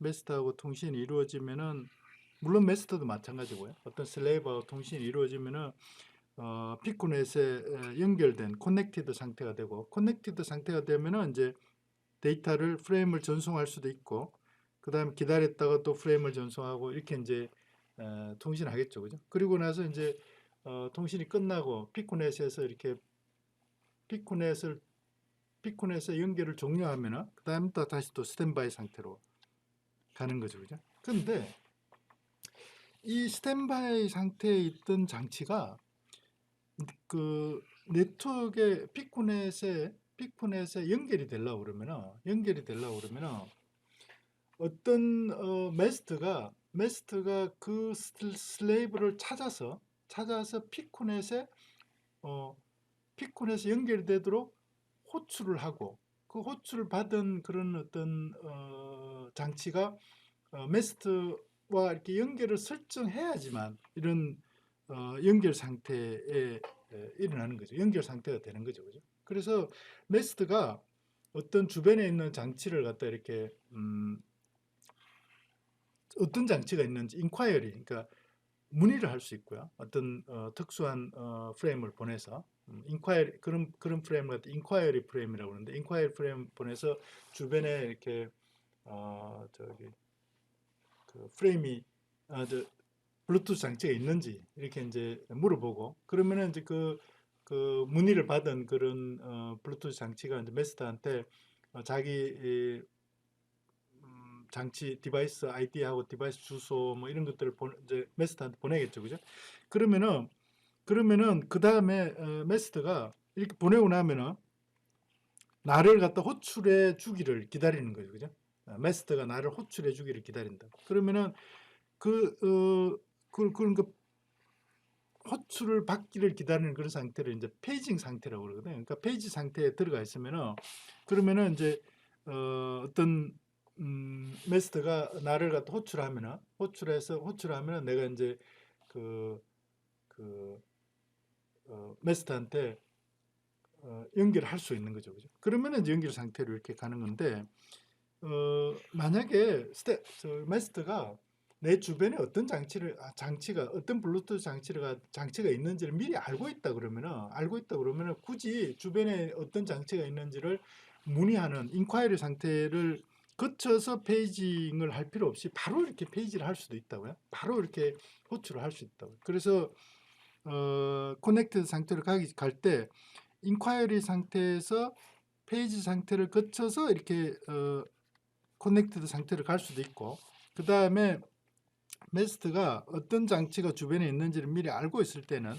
물론 메스터도 마찬가지고요. 어떤 슬레이브하고 통신이 이루어지면은 피코넷에 연결된 커넥티드 상태가 되고, 커넥티드 상태가 되면은 이제 프레임을 전송할 수도 있고, 그 다음에 기다렸다가 또 프레임을 전송하고 이렇게 이제 통신하겠죠, 그죠? 그리고 나서 이제 통신이 끝나고 피코넷에서 이렇게 피코넷의 연결을 종료하면은 그 다음 또 다시 또 스탠바이 상태로 가는 거죠, 그죠? 근데 이 스탠바이 상태에 있던 장치가 그 네트워크의 피코넷의 피코넷에 연결이 되려고 그러면은 어떤 메스트가 그 슬레이브를 찾아서 피코넷에 연결되도록 호출을 하고, 그 호출을 받은 그런 어떤 장치가 메스트와 이렇게 연결을 설정해야지만 이런 연결 상태에 일어나는 거죠. 연결 상태가 되는 거죠. 그죠? 그래서 메스트가 어떤 주변에 있는 장치를 갖다 이렇게 어떤 장치가 있는지 인콰이어리, 그러니까 문의를 할 수 있고요. 어떤 특수한 프레임을 보내서 인콰이어리, 그런 프레임을 갖다 인콰이어리 프레임이라고 그러는데, 인콰이어리 프레임 보내서 주변에 이렇게 저기 그 프레임이 블루투스 장치가 있는지 이렇게 이제 물어보고, 그러면은 이제 그 문의를 받은 그런 블루투스 장치가 이제 메스터한테 자기 장치 디바이스 아이디하고 디바이스 주소 뭐 이런 것들을 이제 메스터한테 보내겠죠, 그죠? 그러면은 그 다음에 메스터가 이렇게 보내고 나면은 나를 갖다 호출해 주기를 기다리는 거죠, 그죠? 메스터가 나를 호출해 주기를 기다린다. 그러면은 그러니까 호출을 받기를 기다리는 그런 상태를 이제 페이징 상태라고 그러거든요. 그러니까 페이지 상태에 들어가 있으면은, 그러면은 이제 어떤 메스터가 나를 갖다 호출하면은 내가 이제 메스터한테 연결을 할 수 있는 거죠, 그죠? 그러면은 이제 연결 상태로 이렇게 가는 건데, 만약에 메스터가 내 주변에 어떤 장치가 어떤 블루투스 장치가 있는지를 미리 알고 있다 그러면은 굳이 주변에 어떤 장치가 있는지를 문의하는 인콰이리 상태를 거쳐서 페이징을 할 필요 없이 바로 이렇게 페이지를 할 수도 있다고요. 바로 이렇게 호출을 할 수 있다고요. 그래서 커넥트 상태로 갈 때 인콰이리 상태에서 페이지 상태를 거쳐서 이렇게 커넥티드 상태를 갈 수도 있고, 그 다음에 메스트가 어떤 장치가 주변에 있는지를 미리 알고 있을 때는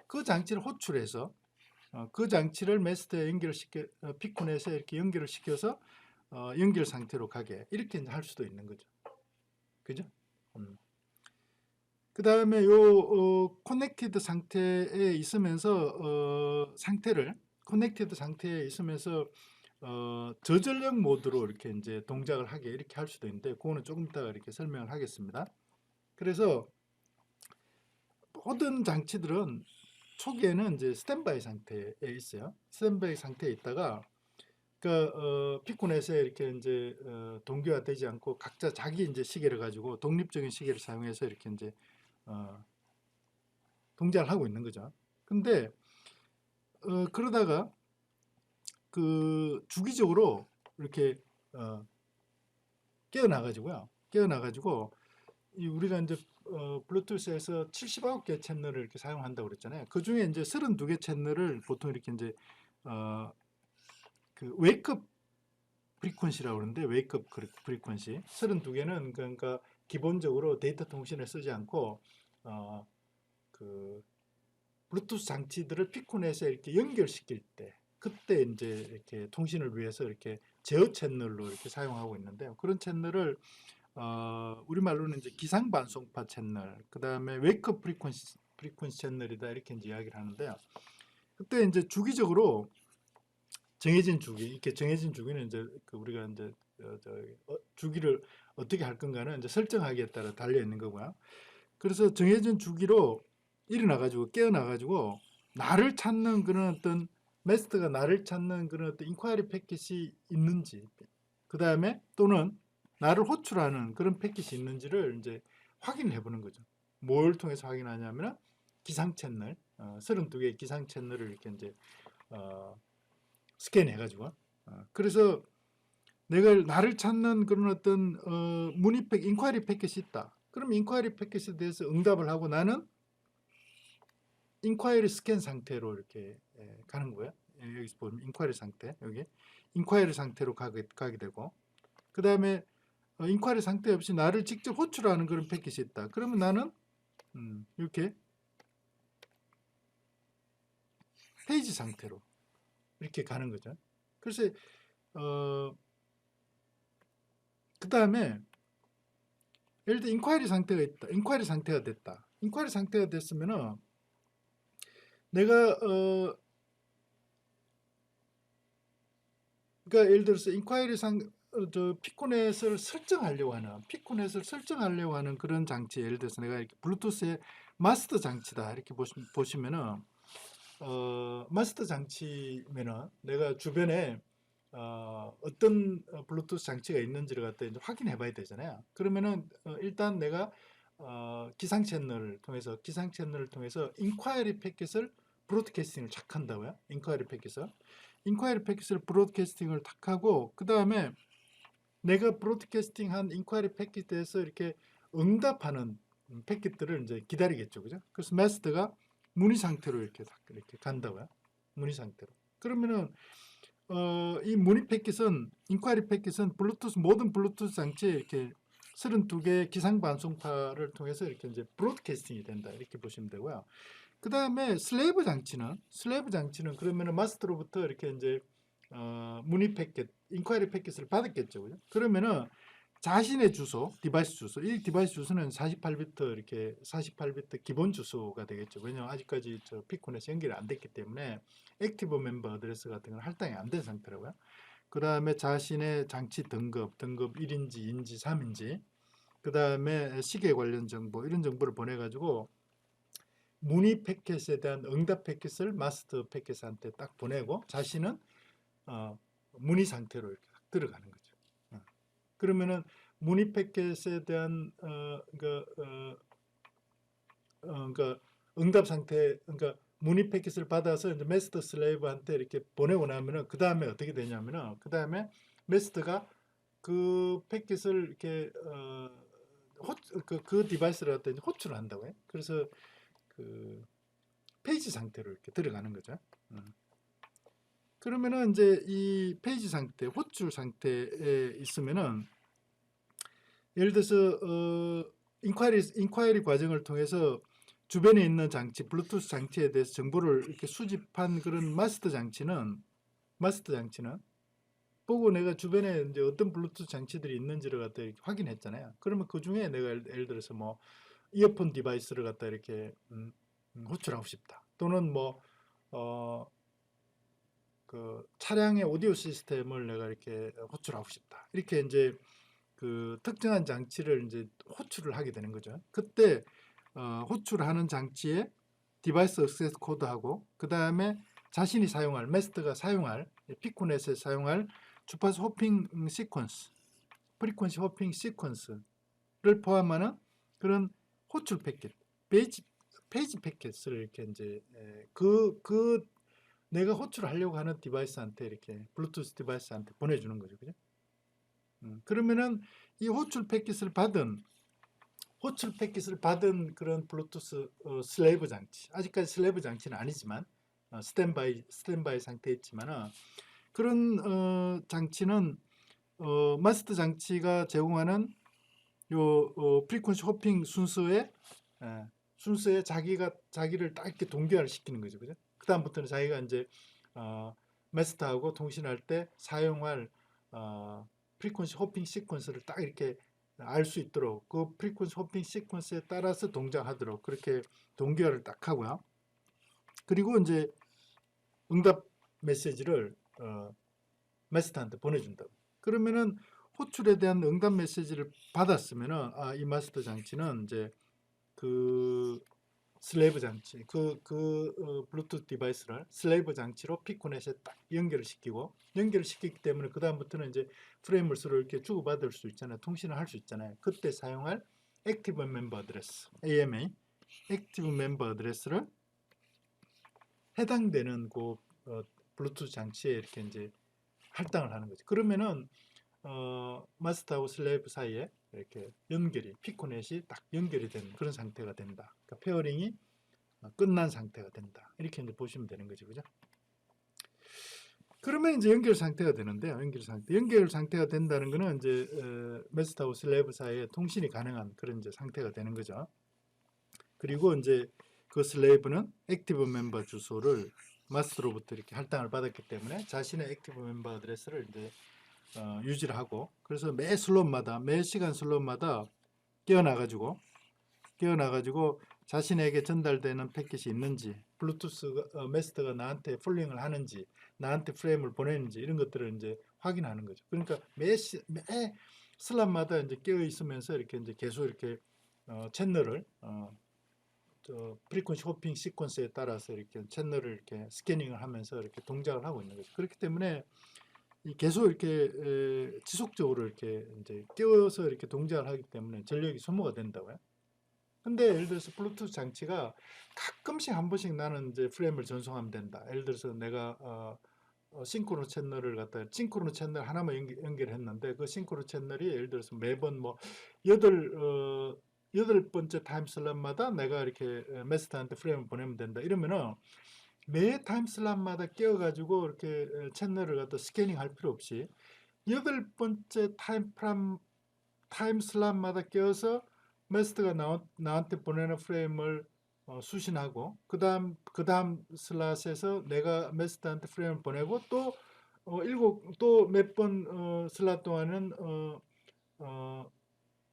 그 장치를 호출해서 그 장치를 메스트에 피콘에서 이렇게 연결을 시켜서 연결 상태로 가게 이렇게 할 수도 있는 거죠. 그죠? 그 다음에 커넥티드 상태에 있으면서 커넥티드 상태에 있으면서 저전력 모드로 이렇게 이제 동작을 하게 이렇게 할 수도 있는데, 그거는 조금 이따가 이렇게 설명을 하겠습니다. 그래서 모든 장치들은 초기에는 이제 스탠바이 상태에 있어요. 스탠바이 상태에 있다가 피코넷에 이렇게 이제 동기화되지 않고 각자 자기 이제 시계를 가지고 독립적인 시계를 사용해서 이렇게 이제 동작을 하고 있는 거죠. 근데 그러다가 주기적으로 이렇게 깨어나가지고 우리가 이제 블루투스에서 79개 채널을 이렇게 사용한다고 그랬잖아요. 그 중에 이제 32개 채널을 보통 이렇게 이제 그 웨이크업 프리퀀시라고 그러는데, 웨이크업 프리퀀시 32개는 그러니까 기본적으로 데이터 통신에 쓰지 않고 그 블루투스 장치들을 피코넷에 이렇게 연결시킬 때, 그때 이제 이렇게 통신을 위해서 이렇게 제어 채널로 이렇게 사용하고 있는데요. 그런 채널을 우리말로는 이제 기상반송파 채널, 그 다음에 웨이크업 프리퀀시 채널이다 이렇게 이제 이야기를 하는데요. 그때 이제 주기적으로 정해진 주기는 이제 우리가 이제 주기를 어떻게 할 건가는 이제 설정하기에 따라 달려 있는 거고요. 그래서 정해진 주기로 일어나가지고 깨어나가지고 나를 찾는 그런 어떤 메스터가 나를 찾는 그런 어떤 인콰이리 패킷이 있는지, 그 다음에 또는 나를 호출하는 그런 패킷이 있는지를 이제 확인해 보는 거죠. 뭘 통해서 확인하냐면 기상 채널, 32개의 기상 채널을 이렇게 이제 스캔해 가지고 그래서 내가 나를 찾는 그런 어떤 인콰이리 패킷이 있다. 그럼 인콰이리 패킷에 대해서 응답을 하고 나는 인콰이리 스캔 상태로 이렇게 가는 거예요. 여기서 보면 인콰이리 상태, 여기 인콰이리 상태로 가게 되고, 그 다음에 인콰이리 상태 없이 나를 직접 호출하는 그런 패킷이 있다. 그러면 나는 이렇게 페이지 상태로 이렇게 가는 거죠. 그래서 그 다음에 예를 들어 인콰이리 상태가 있다. 인콰이리 상태가 됐다. 인콰이리 상태가 됐으면은 내가 그러니까 예를 들어서 인콰이리 저 피코넷을 설정하려고 하는 그런 장치, 예를 들어서 내가 이렇게 블루투스의 마스터 장치다 이렇게 보시면은 마스터 장치면은 내가 주변에 어떤 블루투스 장치가 있는지를 갖다 이제 확인해 봐야 되잖아요. 그러면은 일단 내가 기상 채널을 통해서 인콰이리 패킷을 브로드캐스팅을 착 한다고요. 인콰이리 패킷을 브로드캐스팅을 탁 하고, 그 다음에 내가 브로드캐스팅한 인콰이리 패킷에서 이렇게 응답하는 패킷들을 이제 기다리겠죠, 그죠? 그래서 마스터가 문의 상태로 이렇게 간다고요. 문의 상태로. 그러면은 이 문의 패킷은, 인콰이리 패킷은 모든 블루투스 장치에 이렇게 32개의 기상 반송파를 통해서 이렇게 이제 브로드캐스팅이 된다 이렇게 보시면 되고요. 그 다음에 슬레이브 장치는 그러면은 마스터로부터 이렇게 이제 문의 패킷, 인콰이리 패킷을 받았겠죠, 그죠? 그러면은 자신의 주소, 디바이스 주소, 이 디바이스 주소는 48비트 이렇게 48비트 기본 주소가 되겠죠. 왜냐하면 아직까지 저 피콘에서 연결이 안 됐기 때문에 액티브 멤버 어드레스 같은 건 할당이 안 된 상태라고요. 그 다음에 자신의 장치 등급 1인지, 2인지, 3인지, 그 다음에 시계 관련 정보, 이런 정보를 보내가지고 문의 패킷에 대한 응답 패킷을 마스터 패킷한테 딱 보내고 자신은 문의 상태로 이렇게 들어가는 거죠. 그러면은 문의 패킷에 대한 그러니까 응답 상태, 그러니까 문의 패킷을 받아서 이제 메스터 슬레이브한테 이렇게 보내고 나면은 그 다음에 어떻게 되냐면은 그 다음에 메스터가 그 패킷을 이렇게 그 디바이스를 갖다 이제 호출을 한다고요. 그래서 그 페이지 상태로 이렇게 들어가는 거죠. 그러면은 이제 이 페이지 상태, 호출 상태에 있으면은 예를 들어서 인콰이리 과정을 통해서 주변에 있는 장치, 블루투스 장치에 대해서 정보를 이렇게 수집한 그런 마스터 장치는 보고 내가 주변에 이제 어떤 블루투스 장치들이 있는지를 갖다 이렇게 확인했잖아요. 그러면 그 중에 내가 예를 들어서 뭐 이어폰 디바이스를 갖다 이렇게 호출하고 싶다. 또는 뭐 그 차량의 오디오 시스템을 내가 이렇게 호출하고 싶다. 이렇게 이제 그 특정한 장치를 이제 호출을 하게 되는 거죠. 그때 호출하는 장치에 디바이스 액세스 코드하고 그 다음에 자신이 사용할, 메스터가 사용할, 피코넷에 사용할 주파수 호핑 시퀀스, 프리퀀시 호핑 시퀀스를 포함하는 그런 호출 패킷, 페이지 패킷을 이렇게 이제 내가 호출하려고 하는 디바이스한테 이렇게 블루투스 디바이스한테 보내주는 거죠, 그죠? 그러면은 이 호출 패킷을 받은 블루투스 슬레이브 장치, 아직까지 슬레이브 장치는 아니지만 스탠바이 상태에 있지만은 그런 장치는 마스터 장치가 제공하는 요 프리퀀시 호핑 순서에 자기를 딱 이렇게 동기화를 시키는 거죠, 그죠? 그 다음부터는 자기가 이제 마스터하고 통신할 때 사용할 프리퀀시 호핑 시퀀스를 딱 이렇게 알 수 있도록 그 프리퀀시 호핑 시퀀스에 따라서 동작하도록 그렇게 동기화를 딱 하고요. 그리고 이제 응답 메시지를 마스터한테 보내준다고. 그러면은 호출에 대한 응답 메시지를 받았으면은 이 마스터 장치는 이제 그 슬레이브 장치, 블루투스 디바이스를 슬레이브 장치로 피코넷에 딱 연결을 시키기 때문에 그 다음부터는 이제 프레임을 서로 이렇게 주고받을 수 있잖아요. 통신을 할 수 있잖아요. 그때 사용할 액티브 멤버 어드레스, AMA, 액티브 멤버 어드레스를 해당되는 그 블루투스 장치에 이렇게 이제 할당을 하는 거죠. 그러면은 마스터하고 슬레이브 사이에 이렇게 피코넷이 딱 연결이 된 그런 상태가 된다. 그러니까 페어링이 끝난 상태가 된다. 이렇게 이제 보시면 되는 거죠, 그죠? 그러면 이제 연결 상태가 되는데요. 연결 상태가 된다는 거는 이제 마스터하고 슬레이브 사이에 통신이 가능한 그런 이제 상태가 되는 거죠. 그리고 이제 그 슬레이브는 액티브 멤버 주소를 마스터로부터 이렇게 할당을 받았기 때문에 자신의 액티브 멤버 어드레스를 이제 유지를 하고, 그래서 매 슬롯마다, 매 시간 슬롯마다 깨어나가지고 자신에게 전달되는 패킷이 있는지, 블루투스 메스터가 나한테 폴링을 하는지, 나한테 프레임을 보내는지, 이런 것들을 이제 확인하는 거죠. 그러니까 매 슬롯마다 이제 깨어 있으면서 이렇게 이제 계속 이렇게 채널을 프리퀀시 호핑 시퀀스에 따라서 이렇게 채널을 이렇게 스캐닝을 하면서 이렇게 동작을 하고 있는 거죠. 그렇기 때문에 계속 이렇게 지속적으로 이렇게 이제 깨워서 이렇게 동작을 하기 때문에 전력이 소모가 된다고요. 근데 예를 들어서 블루투스 장치가 가끔씩 한 번씩 나는 이제 프레임을 전송하면 된다. 예를 들어서 내가 싱크로 채널을 갖다 싱크로 채널 하나만 연결했는데 그 싱크로 채널이 예를 들어서 매번 뭐 여덟 번째 타임 슬롯마다 내가 이렇게 메스터한테 프레임을 보내면 된다. 이러면은 매 타임 슬롯마다 깨어가지고 이렇게 채널을 갖다 스캐닝 할 필요 없이 여덟 번째 타임 슬롯마다 깨어서 메스터가 나한테 보내는 프레임을 수신하고 그 다음 슬롯에서 내가 메스터한테 프레임을 보내고 또 몇 번 슬롯 동안은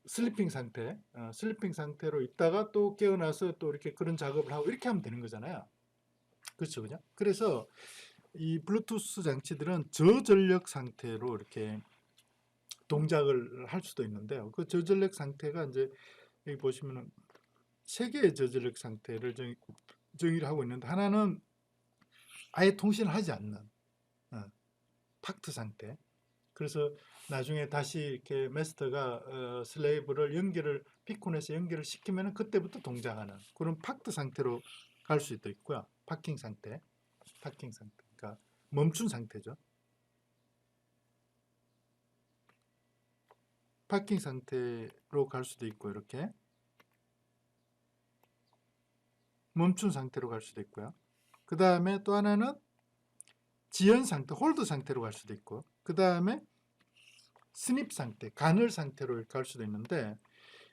슬리핑 상태로 있다가 또 깨어나서 또 이렇게 그런 작업을 하고 이렇게 하면 되는 거잖아요. 그렇죠, 그죠? 그래서 이 블루투스 장치들은 저전력 상태로 이렇게 동작을 할 수도 있는데요. 그 저전력 상태가 이제 여기 보시면은 세 개의 저전력 상태를 정의를 하고 있는데, 하나는 아예 통신을 하지 않는 팍트 상태. 그래서 나중에 다시 이렇게 마스터가 슬레이브를 피콘에서 연결을 시키면 그때부터 동작하는 그런 팍트 상태로 갈 수도 있고요. 파킹 상태. 그러니까 멈춘 상태죠. 파킹 상태로 갈 수도 있고, 이렇게 멈춘 상태로 갈 수도 있고요. 그 다음에 또 하나는 지연 상태, 홀드 상태로 갈 수도 있고, 그 다음에 스닙 상태, 간헐 상태로 갈 수도 있는데,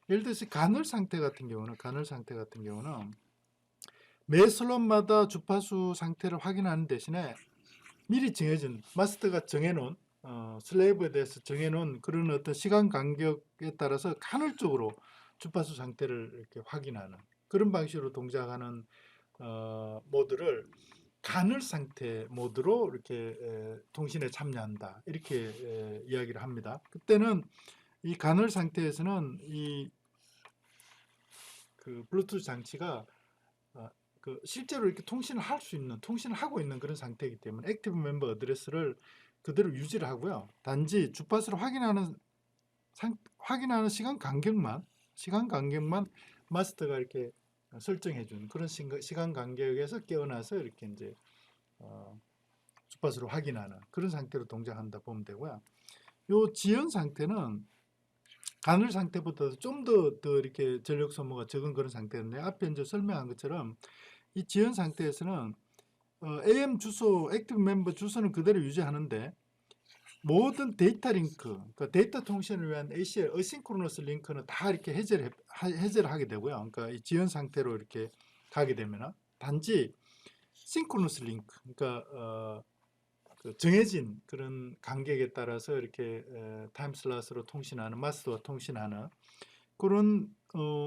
예를 들어서 간헐 상태 같은 경우는 매 슬롯마다 주파수 상태를 확인하는 대신에 미리 정해진 마스터가 정해놓은 슬레이브에 대해서 정해놓은 그런 어떤 시간 간격에 따라서 간헐적으로 주파수 상태를 이렇게 확인하는 그런 방식으로 동작하는 모드를 간헐 상태 모드로 이렇게 통신에 참여한다, 이렇게 이야기를 합니다. 그때는 이 간헐 상태에서는 그 블루투스 장치가 실제로 이렇게 통신을 하고 있는 그런 상태이기 때문에 액티브 멤버 어드레스를 그대로 유지를 하고요. 단지 주파수를 확인하는 시간 간격만 마스터가 이렇게 설정해 준 그런 시간 간격에서 깨어나서 이렇게 이제 주파수를 확인하는 그런 상태로 동작한다 보면 되고요. 요 지연 상태는 간헐 상태보다 좀 더 이렇게 전력 소모가 적은 그런 상태인데, 앞에 이제 설명한 것처럼 이 지연 상태에서는 AM 주소, 액티브 멤버 주소는 그대로 유지하는데 모든 데이터 링크, 그러니까 데이터 통신을 위한 ACL, 어싱크로너스 링크는 다 이렇게 해제를 하게 되고요. 그러니까 이 지연 상태로 이렇게 가게 되면은 단지 싱크로너스 링크, 그러니까 그 정해진 그런 간격에 따라서 이렇게 타임 슬롯으로 통신하는, 마스터와 통신하는 그런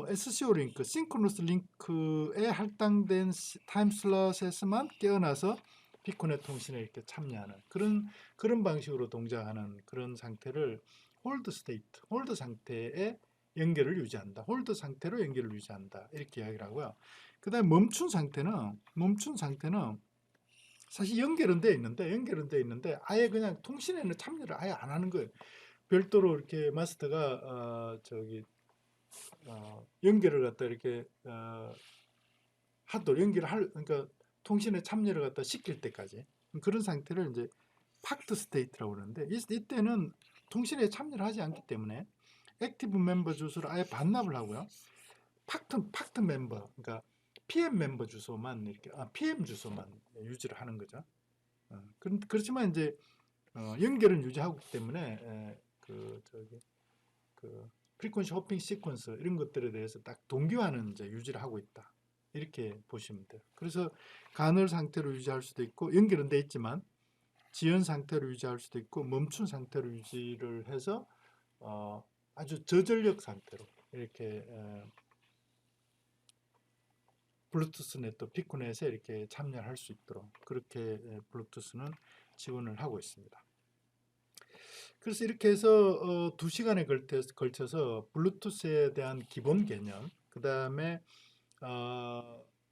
SCO 링크, 싱크로너스 링크에 할당된 타임 슬롯에서만 깨어나서 피코넷 통신에 이렇게 참여하는 그런 방식으로 동작하는 그런 상태를 홀드 상태에 연결을 유지한다. 홀드 상태로 연결을 유지한다. 이렇게 이야기를 하고요. 그다음에 멈춘 상태는 사실 연결은 돼 있는데 아예 그냥 통신에는 참여를 아예 안 하는 거예요. 별도로 이렇게 마스터가 연결을 갖다 이렇게 그러니까 통신에 참여를 갖다 시킬 때까지 그런 상태를 이제 팍트 스테이트라고 그러는데, 이때는 통신에 참여를 하지 않기 때문에 액티브 멤버 주소를 아예 반납을 하고요. 팍트 멤버, 그러니까 PM 멤버 주소만 이렇게 PM 주소만 유지를 하는 거죠. 그렇지만 이제 연결은 유지하고 있기 때문에 그 프리퀀시 호핑 시퀀스 이런 것들에 대해서 딱 동기화는 이제 유지를 하고 있다. 이렇게 보시면 돼요. 그래서 간헐 상태로 유지할 수도 있고 연결은 돼 있지만 지연 상태로 유지할 수도 있고 멈춘 상태로 유지를 해서 아주 저전력 상태로 이렇게 블루투스 네트워크 피코넷에 이렇게 참여할 수 있도록 그렇게 블루투스는 지원을 하고 있습니다. 그래서 이렇게 해서 2시간에 걸쳐서 블루투스에 대한 기본 개념, 그 다음에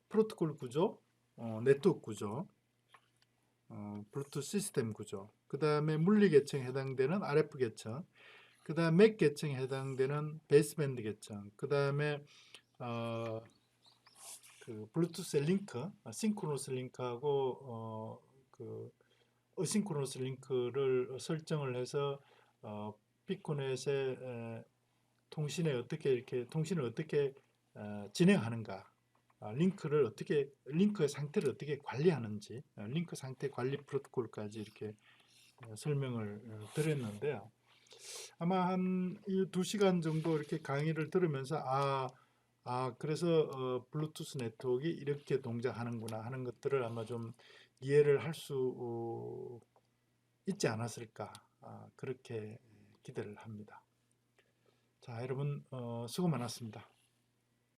프로토콜 구조, 네트워크 구조, 블루투스 시스템 구조, 그 다음에 물리 계층에 해당되는 RF 계층, 그 다음 맥 계층에 해당되는 베이스밴드 계층, 그 다음에 그 블루투스 링크, 싱크로너스 링크하고 그 어싱크로너스 링크를 설정을 해서 피코넷의 통신에 어떻게 이렇게 통신을 어떻게 진행하는가, 링크의 상태를 어떻게 관리하는지, 링크 상태 관리 프로토콜까지 이렇게 설명을 드렸는데요. 아마 한 2시간 정도 이렇게 강의를 들으면서 그래서 블루투스 네트워크가 이렇게 동작하는구나 하는 것들을 아마 좀 이해를 할 수 있지 않았을까, 그렇게 기대를 합니다. 자, 여러분 수고 많았습니다.